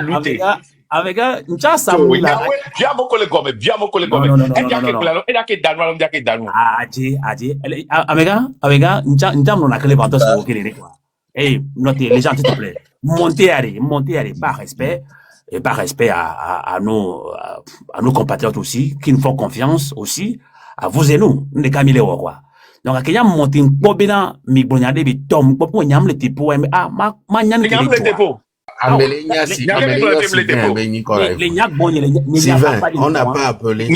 lutte. Avec un chassa moula. Bien mon collègue gomme. Elle a que danou. Avec un njam non a que les ventos au Kélé, quoi. Eh, notez, les gens, s'il te plaît. Montez, par respect, et par respect à nos compatriotes aussi, qui nous font confiance aussi, à vous et nous, les Camille quoi. Donc, à qu'il monté une pobena, mi bonyade, bi tom, popo, nyam le tipo, ma nyam le tipo. Sylvain, on n'a pas appelé.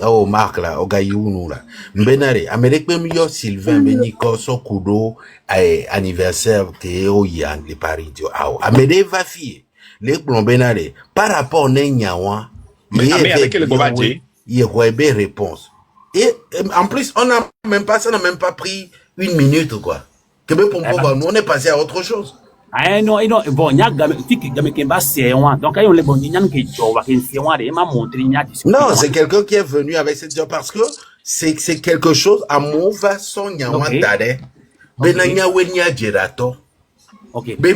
Oh, Marc, là, au gaïounou, là. Mbenare, Amérique, même yo, Sylvain, Beniko, Sokudo, anniversaire, que au Yann, les Paris, Amérique va fier. Les Benare, par rapport à Nenyawa, il y a des réponses. Et en plus, ça n'a même pas pris 1 minute, quoi. Que même pour nous, on est passé à autre chose. Ah non, bon, il y a donc non, c'est quelqu'un qui est venu avec cette job parce que c'est quelque chose à mon va son nyawa dade. Benanya wenya gerato. OK. Et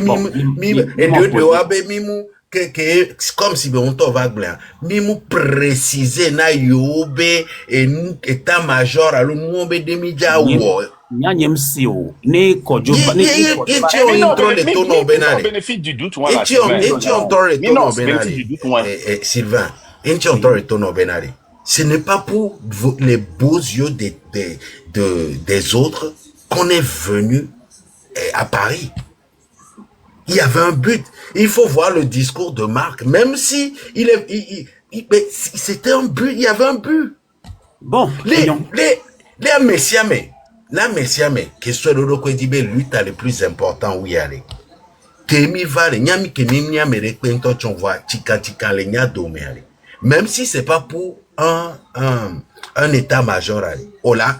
comme si on t'en va blanc. Mimu préciser na yobe et nous état major alors nous on be demi ja wo. Nyanyem sio. Ne kojo ba ne Ichi Mais non, intro le tono benale. bénéfice du doute, voilà. Ichi on tord le Mais non, tono c'est bénéfice du benale. doute, voilà. Sylvain, ichi on tord le tono benale. Ce n'est pas pour les beaux yeux des autres qu'on est venu à Paris. Il y avait un but. Il faut voir le discours de Marc, même si c'était un but, il y avait un but. Bon, Les messiamé, la messiamé, que soit le Kwedibe lutte le plus important où y aller. Temi va le nyami ke nyami le kwento chonwa tika le nya domé. Même si c'est pas pour un état-major aller. On l'a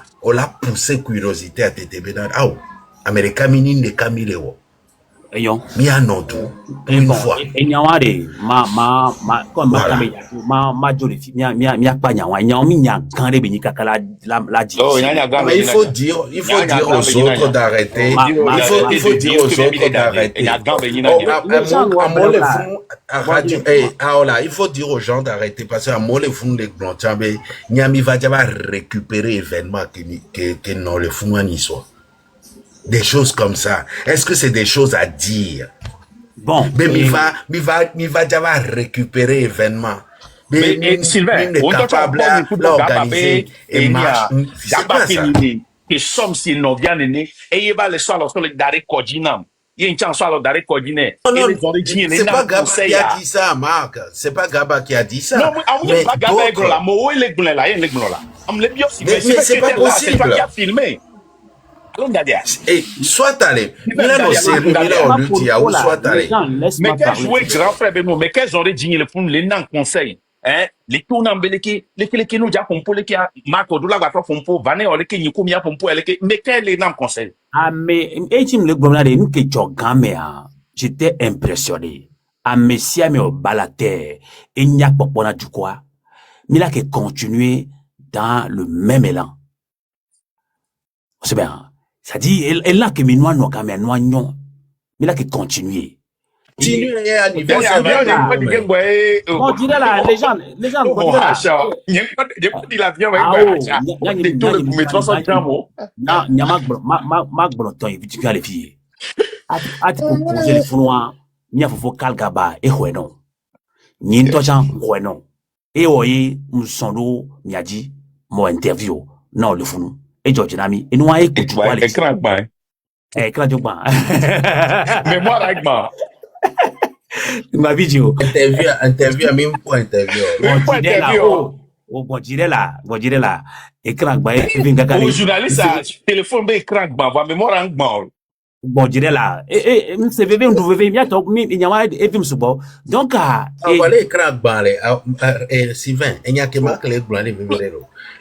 poussé curiosité à TTB dans Américain mini ne kamile wo. Eyon. Mi anodu une fois. Enyaware comme ma joli mi akpa nyawa nyawmi nya kanre be ni kakala la di. Oh, mais il faut dire aux autres d'arrêter. Il faut dire aux autres d'arrêter. Il faut dire aux gens d'arrêter parce qu'à moi le fond les blancs nyami va récupérer événement que non le fond ni soit. Des choses comme ça. Est-ce que c'est des choses à dire? Bon. Mais mi va déjà récupérer événement. Mais Sylvain, on doit capable d'organiser et marche. C'est pas ça. Que somme si non bien né et il va le soir sur le daré codinam. Il y a une chance sur le daré codiné. C'est pas Gaba qui a dit ça, Marc. C'est pas Gaba qui a dit ça. Non, mais pas Gaba est là. Moi, il est là, il est là. Mais c'est pas possible. C'est pas qui a filmé. Et soit allé, soit allé. Mais qu'est-ce joué grand frère Benoît, mais qu'est-ce auraient dit le fond, les non conseil, hein, les tournants beleki, les nous déjà pompo, les qui a Marco Doula va faire pompo, vané, ou les qui n'y combien pompo, mais quel les non conseil? Ah, mais, le gouvernement, nous qui jogamea, j'étais impressionné. Ah, messia, mais au balate, et n'y a pas pour du quoi. Mais là, qui continuer dans le même élan. C'est bien. Ça dit, elle a que mes noix n'ont qu'à mes noix non. Mais là, qui continue. Continue, on dirait là, les gens, on dirait là. Il y a pas de l'avion avec et George Nami, et nous avons écouté quoi les écran bas. Écran du bas. Mais moi, avec moi. Ma vidéo. Interview, même pas interview. Bon, dirait là. Écran bas, au journaliste, téléphone, écran bas, va mémoire en bas. Bon, dirait là. C'est bébé, on devait bien, il y a et film sous bord. Donc, voilà, écran bas, Sylvain, il n'y a que Marc les blancs,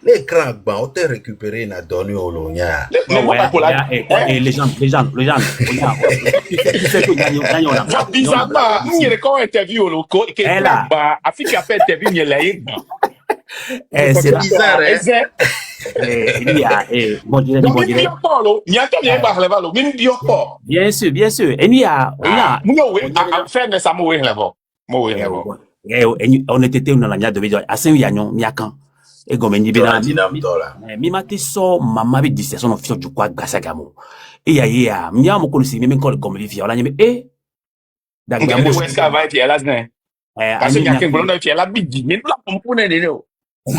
les crans on t'a récupéré na donné au lonia. Les gens. Bizarrement, il y a quand interview au loco et que là, Afrique a fait interview il y a c'est bizarre, il y a bon dire. Bien sûr. Et il y a on était dans la de vidéo à Saint-Yannon, Miakan. Et comme on dit bien, mi mati so mama bi dissertation of fiyo jukwa gasagamo. Et ya mi ya mo kolisi mi ko comme vi fiyo la nyeme da gambo weska va ti elas ne. Parce que nyaken bolon da ti ela bi di mi la pompo ne ne o.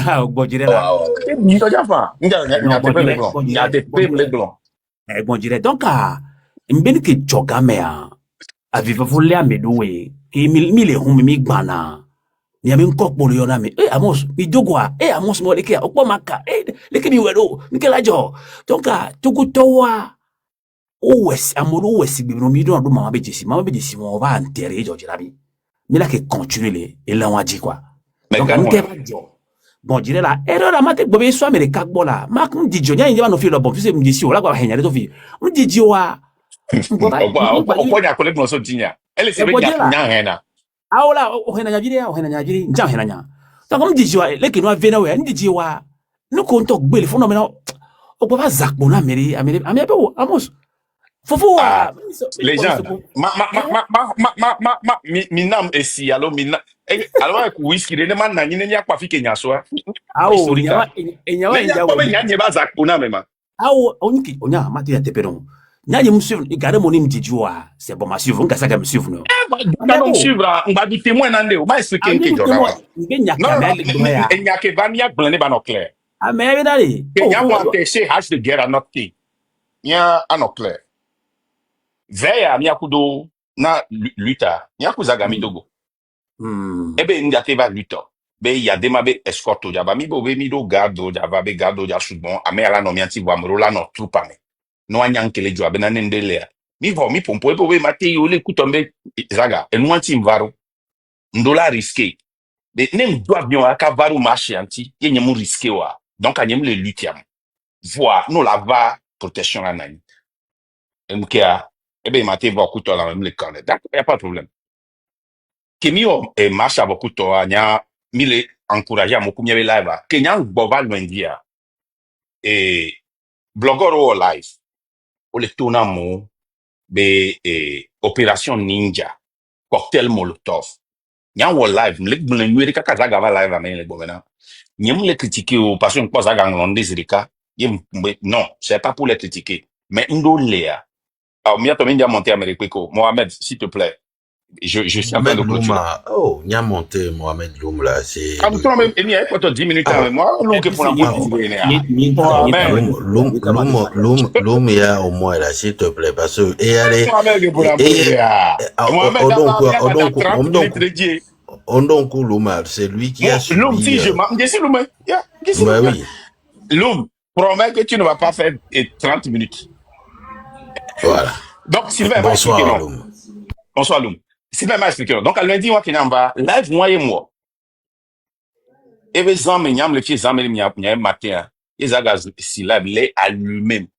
Ah bo dire la. Ni to jafa. Nga te pem le glon. Bon dire donc mbeni ke jogame a vive voler amedowe ke mi le hum mi gbana. Il y a même coq pour le yoname. Amos, mi dogwa. Amos mo leke okpo maka. Leke mi wedo. Nike la jo. Donc tugu towa. Amolo wesi bibino mi don do mama be jesi. Mama be jesi on va enterrer George Rabi. Mais là que continuer et là on dit quoi. Donc nike ba jo. Bon dire là erreur la mate bobe so America bola. Mak ndi jo nya ndeba no fi lo bon fi se mi jesi o la kwa henya to fi. Ndi ji wa. Opo nya collègue no so tinya. Elle se be nya hena. Aola ohena nyabiri nja ohena nya ta kom dijiwa leke no avena we ndijiwa no konto gbele fo no me no ogbo ba zakpo na mere ami be wo amos fofo les gens mi nam esi alo mi na alo ku whisky de man na nyine nya kwa fike nya so awo nyawa ba zakpo na me ma Ah, on y a mati à tepéron. Nya y me suivre, garde mon hymne Didjoa. C'est bon, ma suivre, on casse à me suivre, non. Quand on suivre, on va du témoin dans le, on va expliquer un Amigo, peu, moi, Jordan. il y a Non, non, camel, il y a que Vania blindé dans nos clairs. ah, mais allez, Il y a un empêché H de guerre à notre pays. Il y a un clair. Veille à Miakudo, na luta, Miakuza Gami Togo. Ebe Ndiate va luta. Be il y a des mabe escorto, ya ba mi bo be mi do gardo, ya ba be gardo, ya subon, ame ala no mianti wa mrola no trupa me. No anyankele jo abena nendele. Mi vo mi pompo ebo be mate yo le kutombe zaga, e nuanti mvaro. Ndola risqué. De nem do avion aka varu marché anti, ye nyemu risqué wa. Donc anyem le lutiam. Voir, no la va protection la nani. E mkea, ebe mate vo kuto la même le corner. D'accord, y a pas de problème. Kemio e marche avec kuto anya mile encourager mo kumye live a. Kenya boba lwendia. E blogger o live. O le tona mo be opération ninja. Cocktail Molotov. Nya wo live, mle mle nwere kaka zaga va live amen le bomena. Nyem le critiquer o parce que pas zaga ngronde zirika. Non, c'est pas pour les critiquer. Mais ndo lea. Alors, mia to mendia monter Amérique ko. Mohamed, s'il te plaît. Je suis en train Mohamed de clôturer. Louma, oh, il y a monté Mohamed Loum là, c'est Quand tu même il y a quoi 10 minutes avec moi, l'on que pour la Loum, il y a au moins là, s'il te plaît, parce que et allez, donc Louma, c'est lui qui a subi. L'homme, si je m'en dis l'homme, bah oui. L'homme, promets que tu ne vas pas faire 30 minutes. Voilà. Donc Sylvain m'a expliqué Bonsoir non. Loum. Bonsoir Loum. Sylvain m'a expliqué non. Donc elle m'a dit moi qui n'en va live moi et moi. Et les gens me nyam le pied zam le mia matin. Les agaz si live les allumé.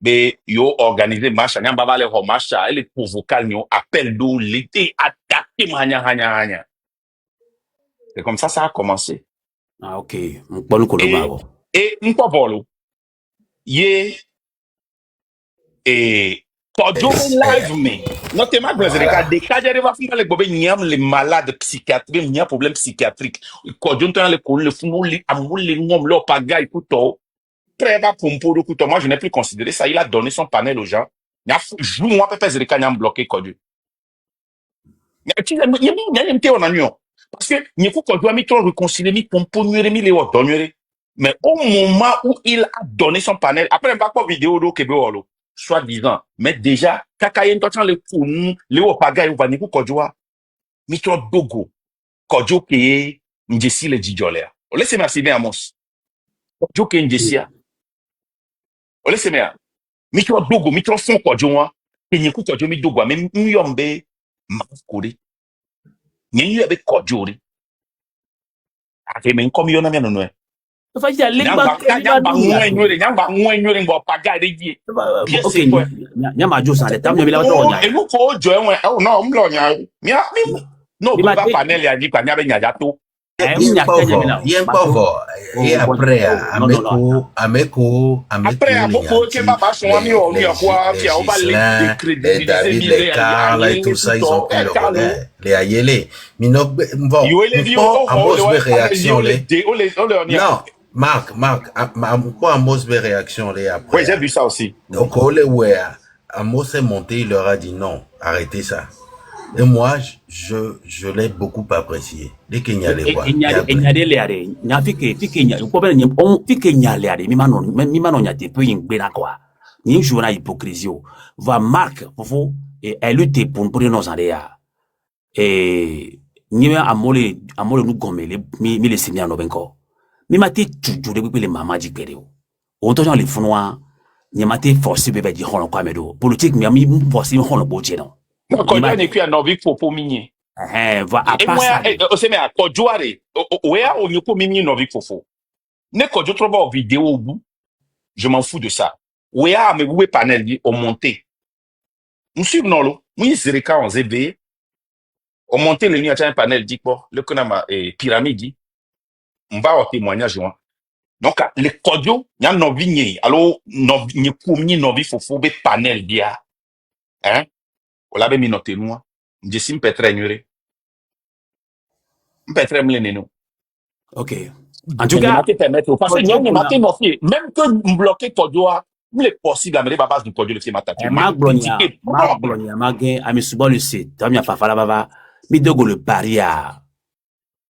Mais yo organisé marche nyam baba le marche et les provocal yo appel d'eau l'été attaqué mania hanya. C'est comme ça a commencé. Ah, ok. Bon, Et n'importe volo. Ye et Kojo live me. Notamment Brazilica des cas de va faire les bobé niam les malades psychiatriques, niam problème psychiatrique. Kojo t'en le col le fou le amour le ngom lo paga écoute. Très bas pompo de couteau. Moi je n'ai plus considéré ça. Il a donné son panel aux gens. Il a joue moi pépé Zerika niam bloqué Kojo. Tu n'as pas on a parce que n'y faut Kojo a mis trop réconcilier mi pompo nuere mi le wa donner. Mais au moment où il a donné son panel, après un bac vidéo do kebewolo, soi-disant, mais déjà, kakayen totan le kunu, le opaga ou vaniku kodjoa, mitro dogo, kodjo keye, njesi le djidjolea. Laissez moi bien Amos. Kodjo keye njesia. Laissez moi. Mitro dogo, mitro fon kodjoa, kenyeku kodjo mi dogo, mais myombe, makuri. Nyenyu ebe kodjori. Ake men komi yona miano noe. Nyamba ngwe paga de die. Ok, nyama jo san letam nyama la to nya. E lu ko jo enwe. Oh no, mlo nya. Mia no ba panel ya di kwa nya be nya ja to. Il est pas fort. Et après, Ameko, après, David, les Carl et tout ça, ils ont pris le relais. Les Ayele. Mais non, bon, Amos réaction, les. Non, Marc, pourquoi Amos réaction, les après? Oui, j'ai vu ça aussi. Donc, Amos est monté, il leur a dit non, arrêtez ça. Et moi, je l'ai beaucoup apprécié. Dès qu'il y a les voix. Il y a des léarés. Il y a des il peu une quoi. Ni joue na hypocrisie. Va Marc, et elle lutte pour nos andéa. Et, ni amole nous gomme, mi les signes no benko. Mi mate toujours depuis les mamas du pério. Autant les founois, ni mate forcé bébé di hono kwa medo. Politique, mi forcé hono boche non. Kodjo n'est qu'un novice pour migner. Va à et moi, c'est mais à Kodjo are, oya on yoko migner novice fofo. Ne Kodjo trouve en vidéo au bout. Je m'en fous de ça. Oya me woué panel dit on monté. Nous suivons non lo. Moi Zerika en ZB. On monté le nuit à un panel dit quoi le konama pyramide dit. On va au témoignage joint. Donc les Kodjo y a novice alors novice ni novice fofo be panel dia. Hein? On l'avait mis noté nous. Je suis petre ignoré. Petre mleneno. Ok. En tout cas, permettre, parce que Kodjo n'y a Kuna, non fait, même que bloquer Kodjoa, il est possible à mener la base du Kodjo, le film attaqué. Marc Blogna, Magin, Ami Subo le site, Tamia Fafala Baba, Midogo le paria,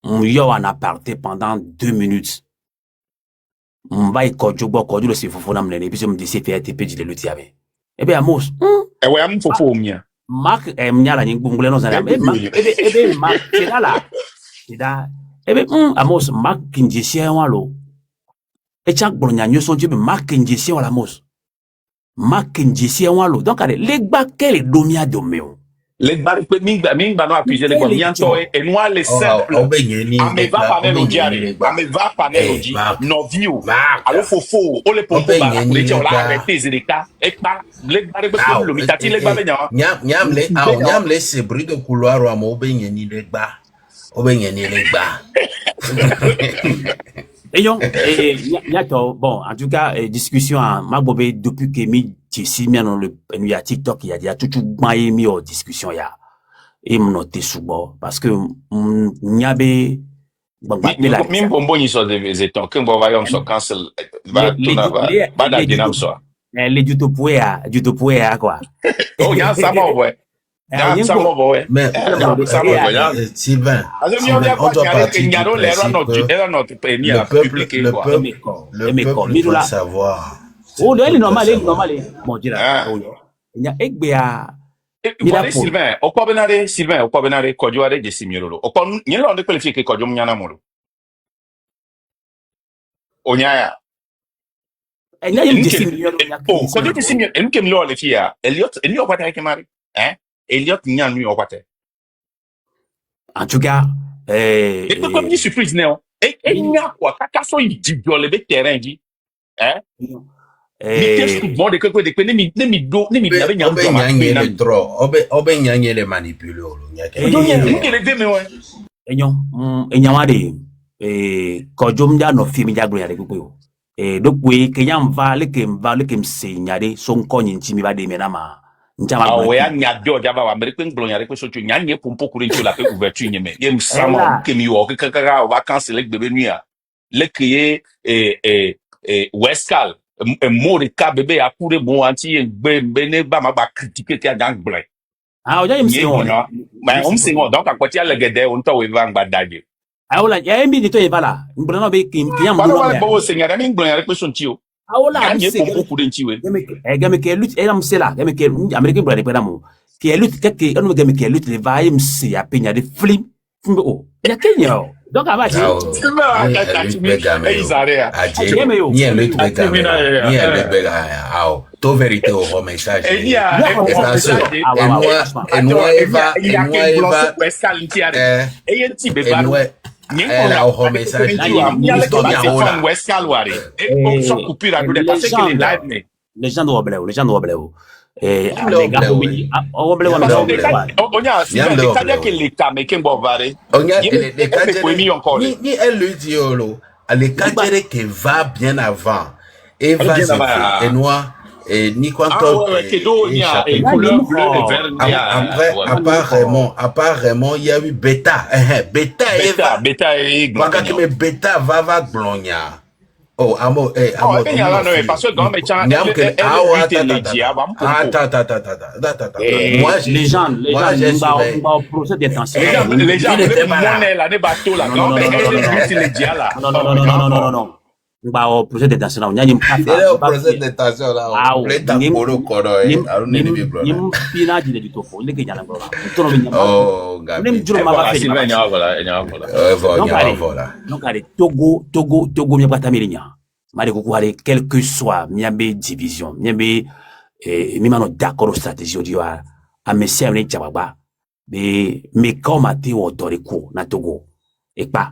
yo en aparté pendant 2 minutes. Mba Kodjo le sifofona mlene, puis je me dis, c'est fait TP, je le tiens. Eh bien, Amos, Eh ouais, il faut mien. Marc, mnyala, n'y bungule non zana, Marc, c'est là. C'est là. Amos, Marc, Kinjissia, walo. Et chaque Blogna, nous sommes Marc Kinjissia, wala Amos. Marc Kinjissia, walo. Donc, allez, les bas, quel est domia domeo? Les barres, ming bano appuyer les gomianto et moi les simples. Ameva panel au diarrhée. Ameva panel au di. Novio. Alors faux. On les pompe par la police. On l'a arrêté Zéléka. Et pas les barres comme le mitati les barres venant. Nyam c'est bruit de couloir ou amo benyeni les bas. Obenyeni les bas. Bon, en tout cas, discussion à Magbobe depuis que mi ici, dans le TikTok, il y a tout mis en discussion, il y a, et me noter sous bord, parce que, n'yabe, bon, même bon, ils sont des étons, quand on va sur cancel, les du quoi. Oh, il y a ça, ouais. Mais Sylvain, on doit partir du principe que le peuple doit savoir. Oh, il est normal. Bon, dis là. Il y a Egbea. Voilà, Sylvain, au quoi benare, Kodjo a des similolo. Au quoi, il y a un de qualifié que Kodjo m'yana molo. Onyaya. Il y a une similolo. Oh, Kodjo des similolo. Et nous qui m'lo les filles, Elliot, quoi t'as mari? Hein? Elliot n'y a nu au quoi t'es. En tout cas, et comme dit surprise, néo. Et il y a quoi? Kakaso, il dit, le bec terrain, dit. Hein? Bon de quelque de ne mi do ne mi n'avait n'y a pas de trop obe nyanye les manipuler Kodjo mja no fi mi jagro ya de kuko donc we kenyam va le kem se nyade son konyi ntimi ba de menama ntama ah we anya dio jaba wa mere kwen glon ya de so tu nyanye pompo kure ntu la pe ouverture nyeme yem sama kemi wo kaka va canceler bébé nuit le créer Westcal Morika bébé a couru bon anti bene ba ma ba critiquer ti a blanc ah oja msi on mais on sait donc à quoi tu as le gede on to we va ngba aola ya mbi to ebala mbona be kiyam do ba bo seigneur mi ngbon ya repression ti o aola mse ko ko den ti we game ke lutte e msela game ke amerique bra de pedamo ke lutte ke on game ke lutte le va msi ya penya de film o ya kenya donc abaji to vérité au message les gens doivent va bien avant et va et ni quand apparemment il y a eu bêta bêta va glogna oh amo parce que dans mes chans moi les gens procès d'intention les gens la ne bateau là non ba o procès d'intention on nyanyim procès d'intention là on plait dans polo kono nim pina di de tofo le ke nyala ngora to no nyama oh gabi nem juro ma ba fe voilà donc allez Togo mi bata milinya mari ko kware quel que soit miambe division miambe mi mano d'accord stratégie odiwa a mesia ne chababa mais comme ati o doriku na Togo et pas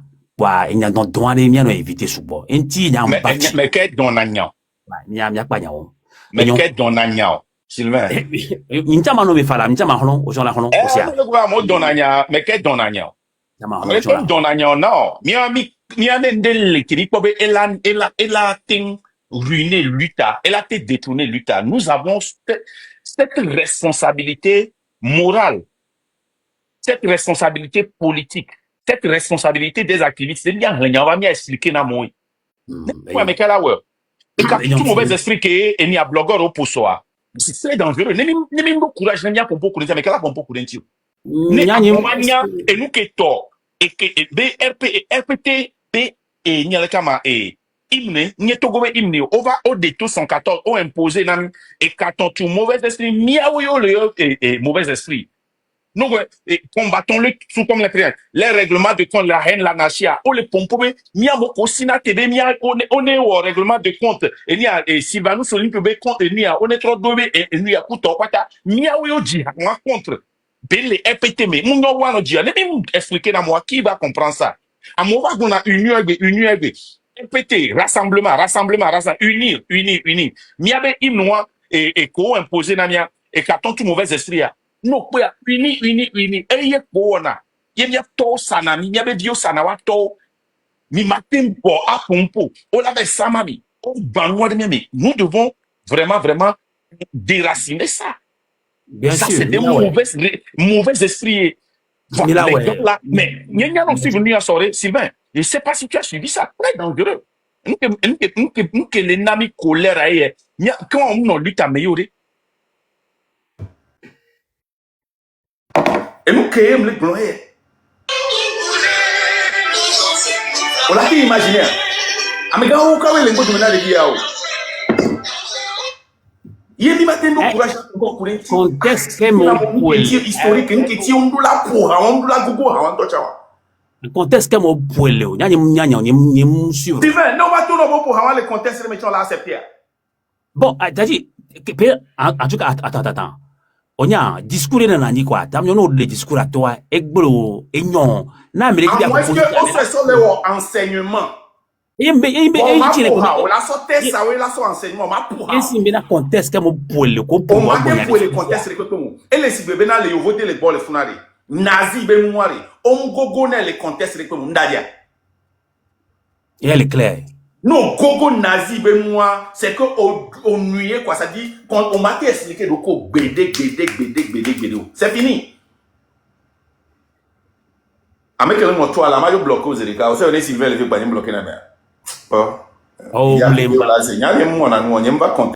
il y a donc droit de bien éviter sous bord enti y a mais qu'est don agnan y a pas nyawo mais qu'est don agnan Sylvain ntama no me fala ntama hono o jola hono o sia le gouvernement mo don agnan mais qu'est don agnan mais don agnan non mi a ndel qui ko be ela ting ruiner l'Utah elle a été détourner l'Utah nous avons cette responsabilité morale cette responsabilité politique cette responsabilité des activistes, c'est bien, on va bien expliquer dans mon. Ouais, mais quelle heure? Et quand tout mauvais esprit qui est, ni à blogueur au poussoir. C'est très dangereux. N'est même pas courage, n'est pas pour beaucoup de mais quelle heure pour beaucoup de gens? N'est pas et nous qui tort. Et que BRP, RPT, B et n'y a le kama et hymne, n'y a togo hymne, on va au détour 114, on imposé nan, et quand on tout mauvais esprit, miaouyo le et mauvais esprit. Nous, combattons-le sous comme les règlements de compte, la haine, la nachia, ou les pompes, miamo, osina, tebe, mia, on est au règlement de compte, et ni a, et Sylvanus, Olympe, compte, et ni a, on est trop doué, et ni a, couteau, pata, miaouyo, dit, moi, contre, les FPT, mais, mon nom, on dit, allez, expliquer à moi, qui va comprendre ça? À moi, on a union, FPT, rassemblement, unir. Miabe, imnoa, et co-imposer, namia, et carton tout mauvais esprit, no kwa uni eye kuona yemya to sana mi nyabe bio sana wa to mi matin bo apompo o la be samami o banwa de mi nous devons vraiment déraciner ça. Bien Ça sûr. c'est des mauvais esprits. Voilà, là, mais il y a aussi venu à soirée Sylvain, je sais pas si tu as suivi ça, très dangereux. Nous que les nami colère aille quand on lutte à améliorer. Et nous créons le blanc. On l'a dit imaginaire. Amiga, où quand les mots de menage de Biao. Il y a des matins de courage pour les contexte que mon historique, qui on doit pour, on doit gogo, on doit chawa. Le contexte que mon poêle, n'y sûr. Sylvain, non, va tout le pour avoir le contexte, mais tu l'as accepté. Bon, t'as dit, en tout cas, attends. On y a discours dans la quoi, t'as mis le discours à toi, egbolo, et non, n'a mais est-ce que on fait ça le enseignement? On la sortie ça, on la sortie enseignement, ma pour. Et si mais na contexte que mon poêle, on m'a dit pour le contexte que tout. Et les si bébé na les voter les bols funari. Nazi be moire, on gogo na les contexte que tout ndadia. Et elle est claire. Non, gogo nazi ben moi, c'est que on nuit quoi, ça dit quand on m'a expliqué de quoi bédé. C'est fini. Avec le mot toi là, moi je bloque aux élections. Vous savez Sylvain le fait pas bloquer la mer. Oh, les là, c'est y a des mots on a nous on n'aime pas compter.